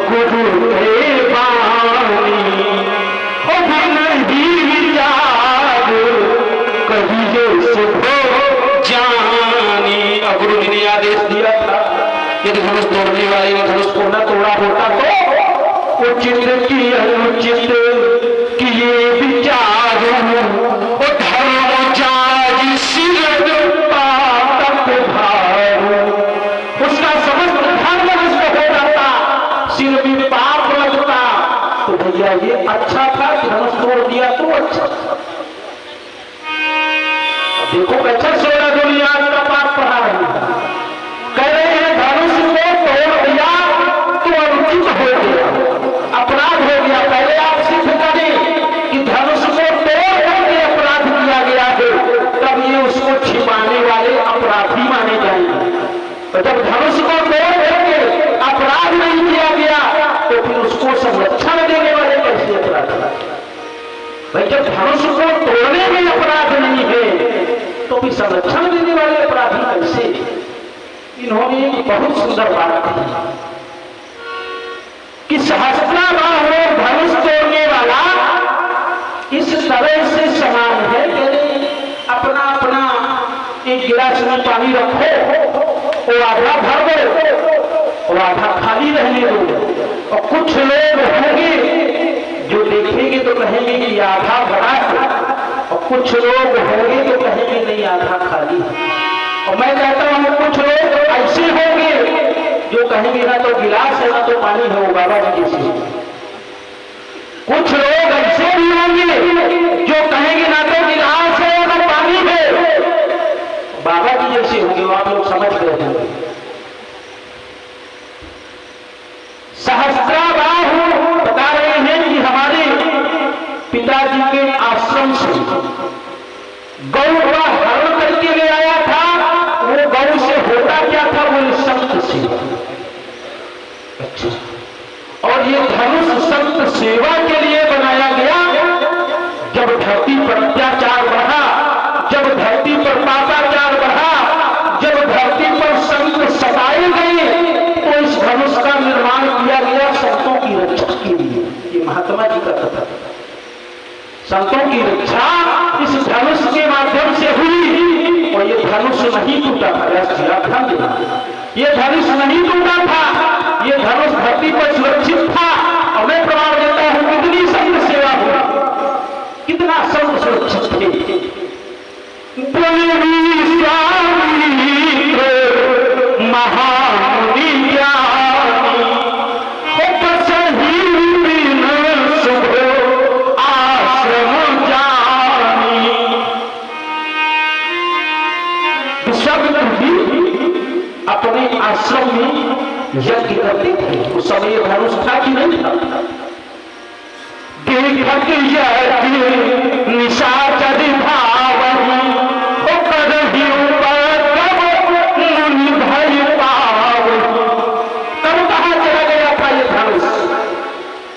गुरु देवानी अभिनही विचार कहिए शुभ जानी। अब गुरु जी ने आदेश दिया था यदि धनुष तोड़ने वाले ने धनुष को न तोड़ा होता तो उचित की अनुचित किए विचार धर्म जाज सिर पातक भारू। उसका समस्त धर्म नष्ट हो जाता, सिर में पाप लगता। तो भैया ये अच्छा था कि धनुष तोड़ दिया तो अच्छा। देखो कैसा सोना दुनिया का पाप पढ़ा रही है। कह रहे हैं धनुष को तोड़ दिया तो अनुचित हो गया, अपराध हो गया। पहले आप सिद्ध करें कि धनुष को तोड़ करके अपराध किया गया है, तब ये उसको छिपाने वाले अपराधी माने जाएंगे। तो जब धनुष को तोड़ करके अपराध नहीं किया गया तो फिर उसको संरक्षण देने वाले कैसे अपराधी? भाई जब धनुष को तोड़ने में अपराध नहीं है तो भी संरक्षण देने वाले अपराधी कैसे? इन्होंने एक बहुत सुंदर बात कही कि सहस्त्राबाहु धनुष तोड़ने वाला इस तरह से समान है कि अपना अपना एक गिलास में पानी रखो, वो आधा भर दो और आधा खाली रहने दो। और कुछ लोग होंगे जो देखेंगे तो कहेंगे कि आधा भरा है, और कुछ लोग होंगे तो कहेंगे नहीं आधा खाली है। और मैं कहता हूं कुछ लोग ऐसे होंगे जो कहेंगे ना तो गिलास है ना तो पानी है, वो बाबा जी जैसे। कुछ लोग ऐसे भी होंगे जो कहेंगे ना तो गिलास है ना पानी है, बाबा जी जैसे होंगे। आप लोग समझ गए होंगे। सहस्त्राबाहु बता रहे हैं कि हमारे पिताजी के आश्रम से गौ का हरण करके ले आया था। वो गौ से होता क्या था? वो संत सेवा। अच्छा, और ये धनुष संत सेवा के लिए बनाया गया। जब धरती पर अत्याचार बढ़ा, जब धरती पर पापाचार बढ़ा, जब धरती पर संत सताए गए तो इस धनुष का निर्माण किया गया संतों की रक्षा के लिए। ये महात्मा जी का कथा। संतों की रक्षा इस धनुष के माध्यम से हुई। और ये धनुष नहीं टूटा था, ध्यान देना, ये धनुष नहीं टूटा था, ये धनुष धरती पर सुरक्षित था। और मैं प्रमाण देता हूं कितनी संत सेवा हुई, कितना संत सुरक्षित थे। महामुनि ज्ञानी शुभ आश्रम जानी। विश्वामित्र जी अपने आश्रम में यज्ञ करते थे। उस समय धनुष था कि नहीं था? देखत यज्ञ निशाचर भावनी करही ऊपर कब मुनि भय पावनी। तब कहां चला गया था ये धनुष?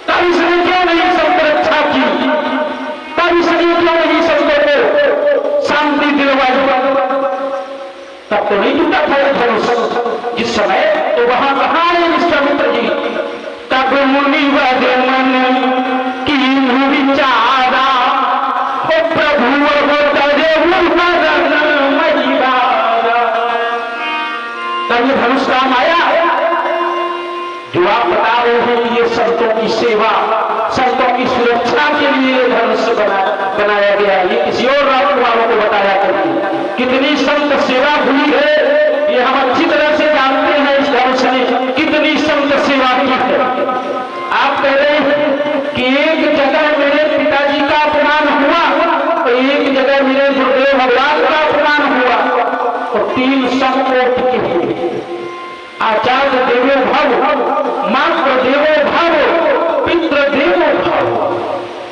तब इसने क्यों नहीं संरक्षा की? मुनिवर मन की विचारा ओ प्रभु तरे महिवारा। तब ये धनुष काम आया जो आप बता रहे हैं कि ये संतों की सेवा, संतों की सुरक्षा के लिए धनुष बनाया गया है। ये किसी और रावण वालों को बताया करिए। कितनी संत सेवा हुई है ये हम अच्छी तरह से जानते हैं। इस धनुष ने कितनी संत सेवा की है। आप कह रहे हैं कि एक जगह मेरे पिताजी का अपमान हुआ तो एक जगह मेरे गुरुदेव भगवान का अपमान हुआ और 3 संकोट के हुए। आचार्य देवो भव, मात्र देवो भव, पितृ देवो भव।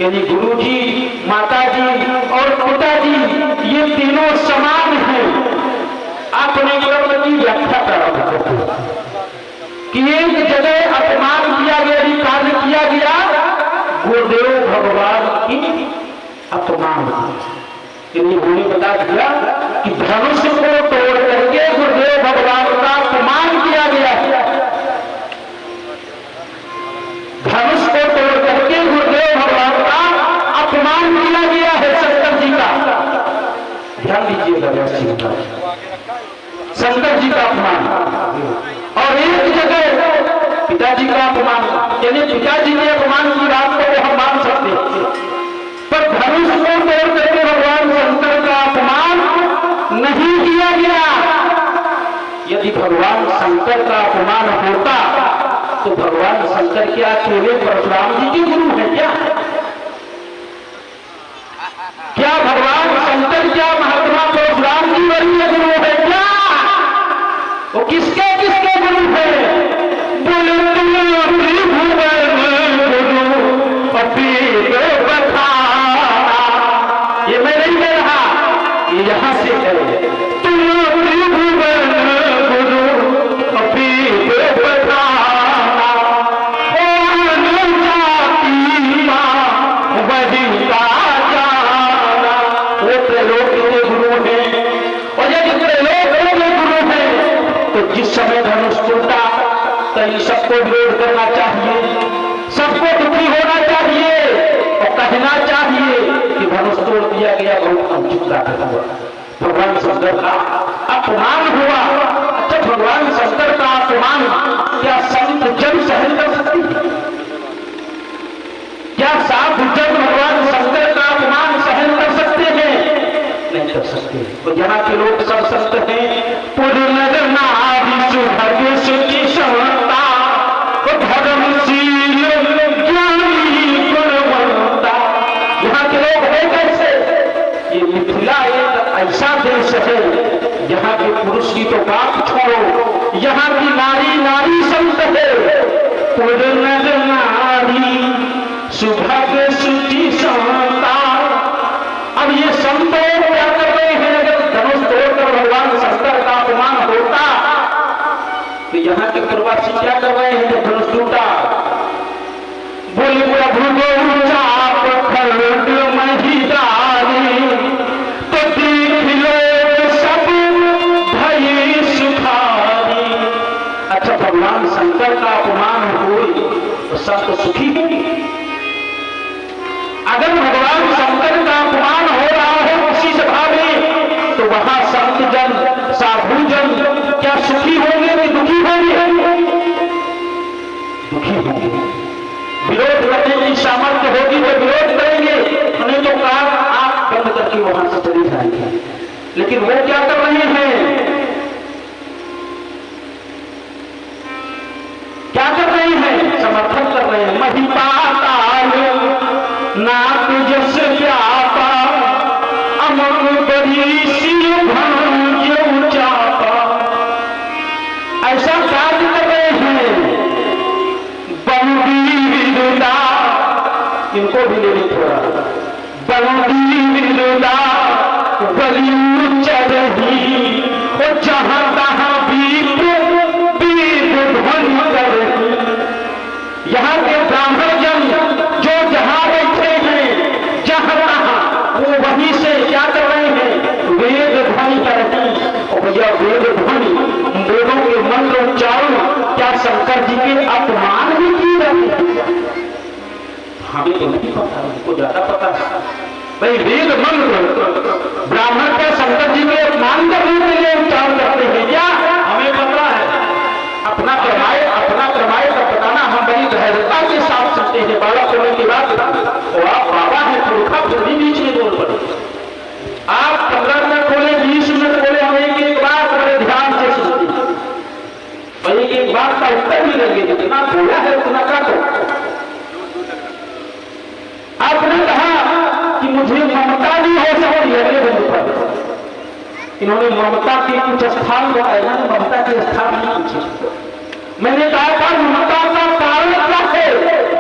यानी गुरु जी, माता जी और पिताजी ये तीनों समान हैं। आपने कर्म की व्याख्या करा कि एक जगह अपमान किया गया, कार्य किया गया, गुरुदेव भगवान की अपमान। यानी गुरु ने बता दिया कि धनुष को तोड़ करके गुरुदेव भगवान का अपमान किया गया। धनुष को तोड़ करके गुरुदेव भगवान का अपमान किया गया है शंकर जी का। ध्यान दीजिएगा, शंकर जी का अपमान। और एक जगह पिताजी का अपमान, यानी पिताजी ने अपमान की बात को हम मान सकते हैं, पर धनुष को तोड़ करके भगवान शंकर का अपमान नहीं किया गया। यदि भगवान शंकर का अपमान होता तो भगवान शंकर क्या अकेले परशुराम जी के गुरु हैं क्या? क्या भगवान शंकर क्या महात्मा परशुराम जी वरीय गुरु है क्या? वो किसके किसके गुरु है? बोले ये मैं नहीं कह रहा, ये यहां से है। तुम त्रिभुवन गुरु अपीत बखाना, वही का जाना। वो त्रैलोक के गुरु हैं, और यदि त्रैलोक के गुरु हैं तो जिस समय धनुष टूटा तो इन सबको विरोध करना चाहिए, सबको दुखी होना चाहिए और कहना चाहिए कि धनुष तोड़ दिया गया, बहुत अनुचित हुआ, भगवान शंकर का अपमान हुआ। अच्छा, भगवान शंकर का अपमान क्या संत जन सहन कर सकती है? क्या साधु जन भगवान शंकर का अपमान सहन कर सकते हैं? नहीं कर सकते। तो यहाँ के लोग सब संत हैं। पुरनर नारी सुभग सुचि समता, धर्मशील ज्ञानी गुणवंता। यहाँ के लोग है कैसे? ये मिथिला एक ऐसा देश है यहाँ के पुरुष की तो बात छोड़ो, यहाँ की नारी नारी संत है। पुरनर नारी सुभग सुचि समता। अब ये संत क्या कर रहे हैं? अगर धनुष तोड़कर भगवान शंकर का अपमान होता तो यहाँ के प्रवासी क्या कर रहे हैं जब धनुष टूटा? बोले प्रभु गो चाप खंड महिदारी, तो देख लो सब भई सुखारी। अच्छा, भगवान शंकर का अपमान हुए तो सब तो सुखी होंगे। अगर भगवान शंकर का अपमान हो रहा है किसी सभा में तो वहां संत जन, साधु जन क्या सुखी होंगे कि दुखी होंगे? दुखी होंगे। विरोध करने की सामर्थ्य होगी तो विरोध करेंगे, नहीं तो काम आप बंद करके वहां से चले जाएंगे। लेकिन वो क्या कर रहे हैं? क्या कर रहे हैं? समर्थन कर रहे हैं। महिपाताल नाथ जस व्यापा, अमर बड़ी सिर भांग्य चापा। ऐसा कार्य कर रहे हैं। बंदी विरुदा, इनको भी ले थोड़ा। बंदी विरुदा बलि चढ़ी, और जहां तहां भी ध्वनि करही। यहाँ के ब्राह्मण जन जो जहां बैठे हैं, जहां तहां, वो वहीं से क्या कर रहे हैं? वेद ध्वनि करती। और भैया वेद ध्वनि, वेदों के मंत्र उच्चारण क्या शंकर जी के अपमान भी की जाती है? हमें तो नहीं पता, उनको ज्यादा पता है। भाई वेद मंत्र ब्राह्मण के शंकर जी के अपमान करने के लिए उच्चारण करते हैं क्या? हमें पता है। अपना क्रमाए का बताना हम बड़ी धैर्यता के साथ सुनते हैं। बालक होने के बाद और आप बाबा है पुरखा, फिर भी बीच में बोल पड़े। आप 15 मिनट बोले, 20 मिनट बोले, हम एक बात बड़े ध्यान से सुनते हैं और एक बात का उत्तर भी लेंगे। जितना बोला है उतना काटो। आपने कहा कि मुझे ममता नहीं हो सकती है अगले बंधु पर। इन्होंने ममता के कुछ स्थान बताए ना, ममता के स्थान नहीं पूछे। मैंने कहा था ममता का कारण क्या है?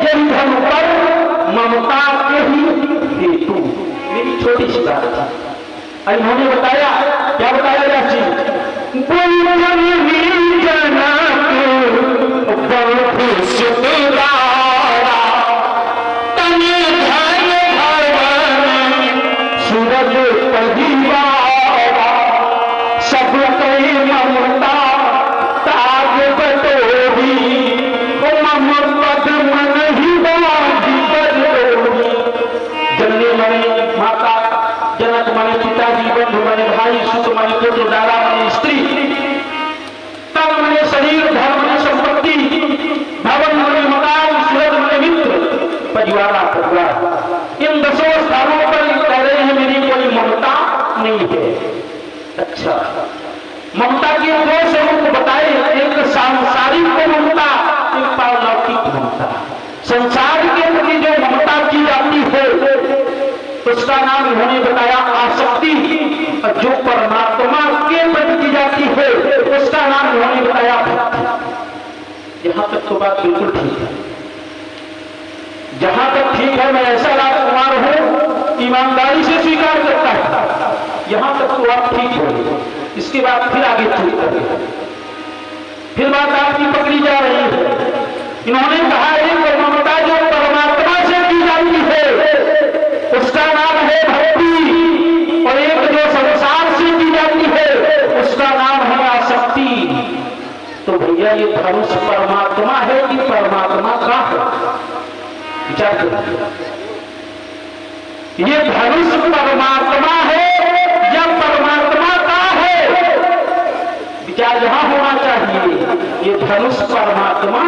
जिन धन पर ममता के ही हेतु। मेरी छोटी सी बात था। इन्होंने बताया, क्या बताया यह चीज? इन 10 स्थानों पर कह रहे हैं मेरी कोई ममता नहीं है। अच्छा, ममता के दो स्वरूप बताए, एक सांसारिक ममता, एक पारलौकिक ममता। संसार के प्रति जो ममता की जाती है उसका नाम इन्होंने बताया आसक्ति, और जो परमात्मा के प्रति की जाती है उसका नाम इन्होंने बताया भक्ति। यहां तक तो बात बिल्कुल ठीक है। जहां तक ठीक है, मैं ऐसा राजकुमार हूं ईमानदारी से स्वीकार करता है। यहां तक तो आप ठीक हो। इसके बाद फिर आगे चूक कर, फिर बात आपकी पकड़ी जा रही है। इन्होंने कहा एक ममता जो परमात्मा से की जाती है उसका नाम है भक्ति, और एक जो संसार से की जाती है उसका नाम है आसक्ति। तो भैया ये धनुष परमात्मा है कि परमात्मा का है? विचार करिए, ये धनुष परमात्मा है या परमात्मा का है? विचार यहां होना चाहिए। ये धनुष परमात्मा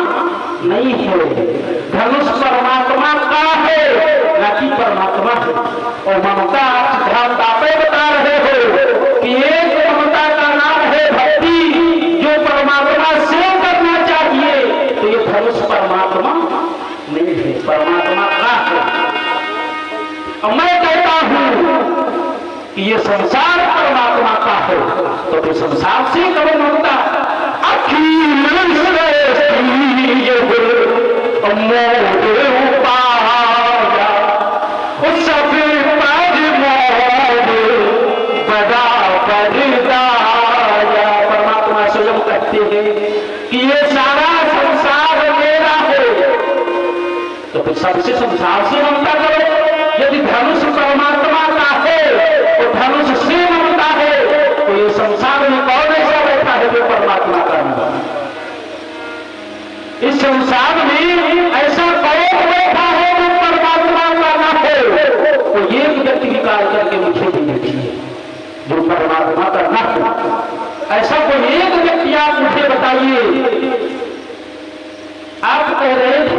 नहीं है, धनुष परमात्मा का है ना कि परमात्मा है। और ममता आप सिद्धांत आपे बता रहे हो कि एक ममता का नाम है भक्ति जो परमात्मा से करना चाहिए, तो ये धनुष परमात्मा नहीं है, परमात्मा का है। और मैं कहता हूं कि ये संसार परमात्मा का है, तो फिर संसार से कब ममता? अखिल परमात्मा स्वयं कहते हैं कि ये सारा संसार मेरा है, तो फिर सबसे संसार से ममता करो। यदि धनुष परमात्मा का है और धनुष से ममता है, तो ये संसार में कौन ऐसा बैठा है जो परमात्मा का नहीं? इस संसार में ऐसा कौन बैठा है जो परमात्मा का ना हो? तो एक व्यक्ति निकाल करके मुझे भी देखिए जो परमात्मा का ना हो। ऐसा कोई एक व्यक्ति आप मुझे बताइए। आप कह रहे थे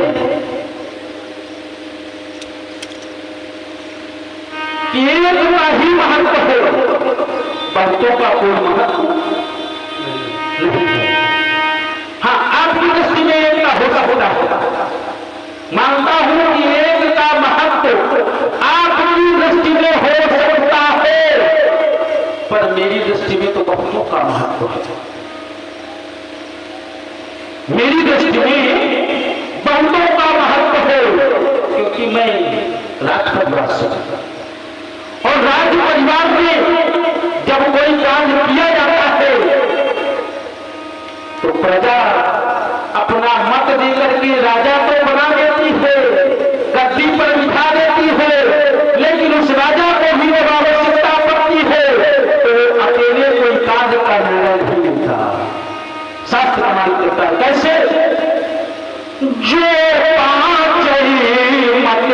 कि एक का ही महत्व है, बहुतों का कोई महत्व नहीं है। हाँ, आपकी दृष्टि में एक का होता होगा, मानता हूं कि एक का महत्व आपकी दृष्टि में हो सकता है, पर मेरी दृष्टि में तो बहुतों का महत्व है। मेरी दृष्टि में बहुतों का महत्व है, क्योंकि मैं राजपरिवार से, और राज परिवार में जब कोई कार्य किया जाता है तो प्रजा अपना मत देकर के राजा तो बना देती है, गद्दी पर बिठा देती है, लेकिन उस राजा को भी वो आवश्यकता पड़ती है तो वो अकेले कोई कार्य का निर्णय नहीं लेता। शास्त्र प्रमाण करता है। कैसे? जो पांच मत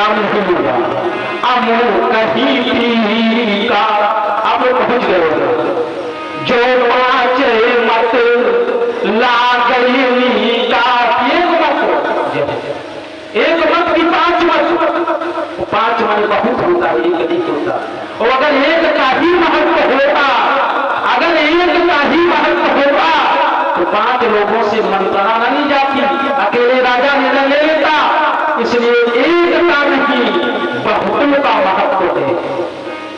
काम नहीं होगा। अमो कहीं का आप लोग पहुंच गए हो। जो पाँच मत लागई का, एक मत की पांच मत, पांच मन बहुत होता है, एक नहीं होता। और अगर एक का ही महत्व होता, अगर एक का ही महत्व होता तो पांच लोगों से मंत्रणा नहीं जाती, अकेले राजा निर्णय ले लेता। इसलिए एक का नहीं बहुतों का महत्व है।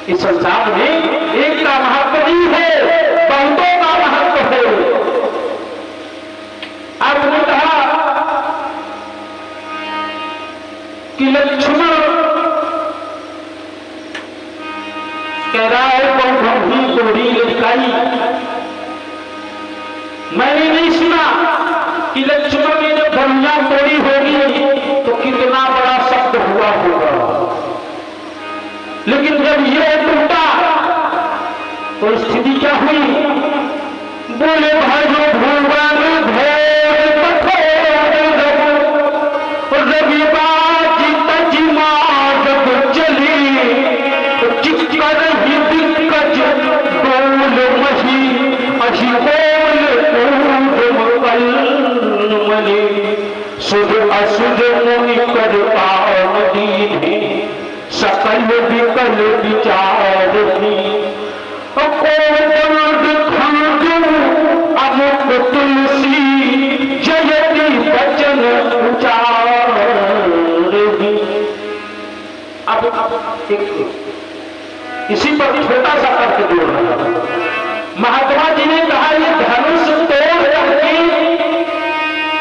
इस संसार में एक का महत्व नहीं है, बहुतों का महत्व है। आपने कहा कि लक्ष्मण कह रहा है बहु तोड़ी लड़काई। मैंने नहीं सुना कि लक्ष्मण ने जब धनुया तोड़ी होगी तो कितना बड़ा शब्द हुआ होगा, लेकिन जब ये टूटा तो स्थिति क्या हुई? बोले भाइयों भगवान घोर कठोर रविबाजी तजिमा जब चली चिक्कर ही दिक्कज डोल मही अही मले सुध असुध मुनि कर पावन दीने सकल विकल विचार अमुक तुलसी जयति बचन उचार। अब इसी पर छोटा सा तर्क जोड़ रहा है। महात्मा जी ने कहा ये धनुष तोड़ करके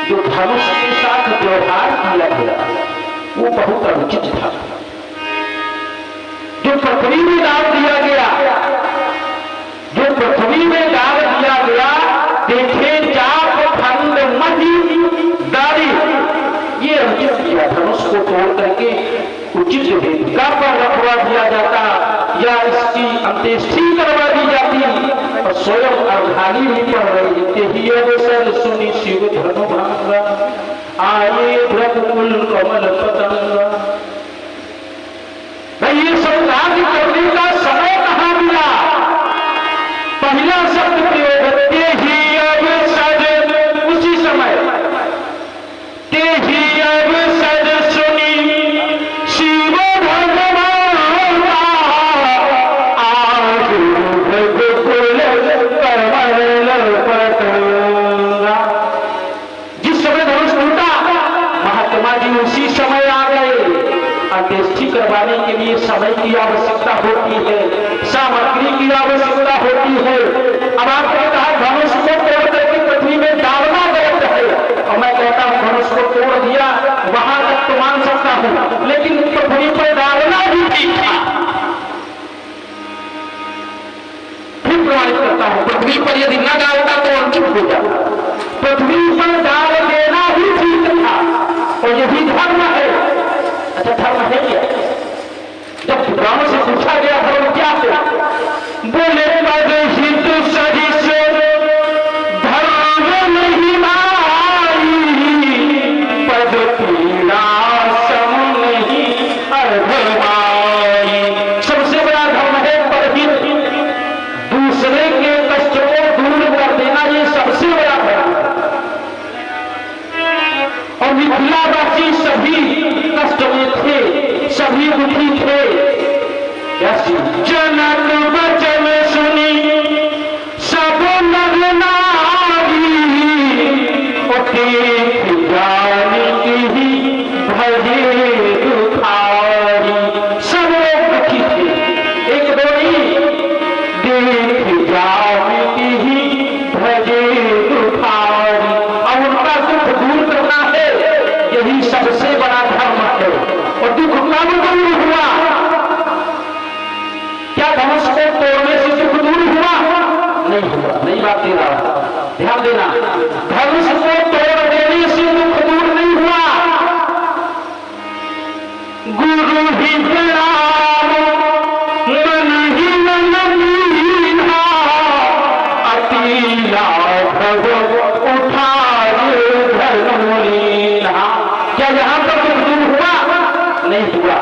जो धनुष के साथ व्यवहार किया गया वो बहुत अनुचित था। जो पृथ्वी में डाल दिया गया, जो पृथ्वी में डाल दिया गया, देखे जाप खंड मही दारी, ये अनुचित किया। धनुष को तोड़ करके उचित वेदिका पर रखवा दिया जाता या इसकी अंत्येष्टि करवा दी जाती और स्वयं अर्धांगी भी पढ़ रही थी। अवसर सुनी शिव धनु भंग आए ब्रह्मकुल कमल पतंग। ये सब कार्य करने का समय कहां मिला? पहला शब्द प्रयोग ते ही अवसर, उसी समय ते ही अवसर सुनी शिव भगवान आयु ब्रह्मकुल कमल पतंग। जिस समय धनुष टूटा महात्मा जी उसी समय आ गए। अंत्येष्टि करवाने के लिए समय की आवश्यकता होती है, सामग्री की आवश्यकता होती है। अब आपने कहा धनुष को तोड़ करके पृथ्वी में डालना गलत है, और मैं कहता हूं धनुष को तोड़ दिया वहां तक तो मान सकता हूं, लेकिन पृथ्वी पर डालना भी ठीक था। फिर प्रमाणित करता हूं, पृथ्वी पर यदि न डालता तो अंकित हो जाता। पृथ्वी पर डाल देना ही ठीक था, और यही धर्म है। अच्छा धर्म है क्या? जब ब्राह्मण से पूछा गया धर्म क्या है, बोले पद हित सरिस धर्म नहीं माई, पद पीड़ा सम नहीं अर्धमाई। सबसे बड़ा धर्म है परहित, दूसरे के कष्ट को दूर कर देना, ये सबसे बड़ा धर्म है। और मिथिलावासी सभी कष्ट में थे, सभी दुखी थे। जनक वचन सुनी सब नर नारी, भजे दुखारी। सब लोग दुखी थे, एक दो नहीं, देख जानती ही भजे दुखारी। और उनका दुख दूर करना है, यही सबसे बड़ा धर्म है। और दुख कब दूर हुआ? क्या धनुष को तोड़ने से दुख दूर हुआ? नहीं हुआ। नहीं बात दे रहा, ध्यान देना। धनुष को तोड़ देने से दुख दूर नहीं हुआ। गुरु ही प्रणाम मन ही मीना, अति लाघव उठाए धनुलीना। क्या यहां पर दुख दूर हुआ? नहीं हुआ।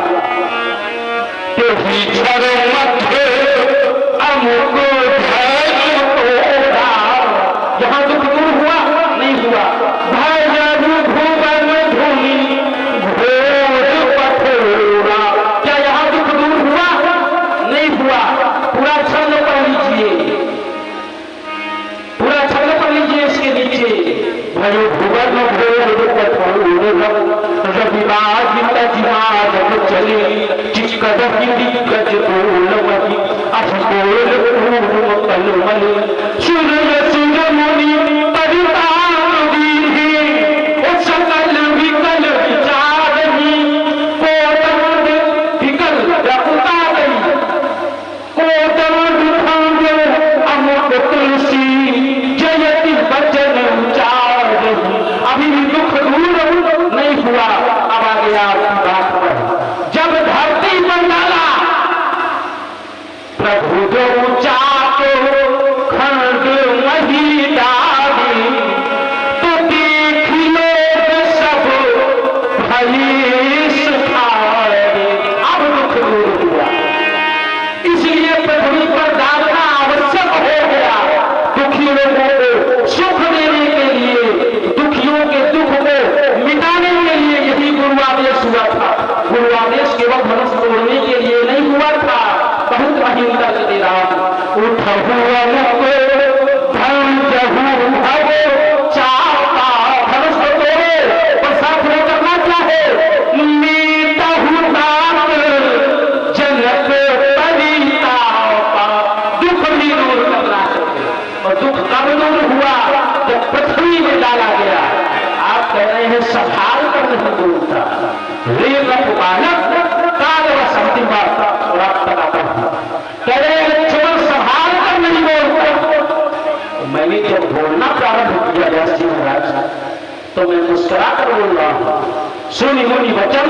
मुनि मुनि वचन,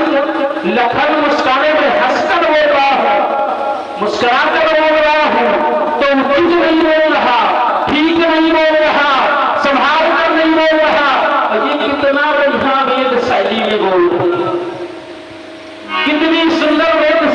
लखन मुस्काने में हंसकर बोल रहा हूं, मुस्कुराकर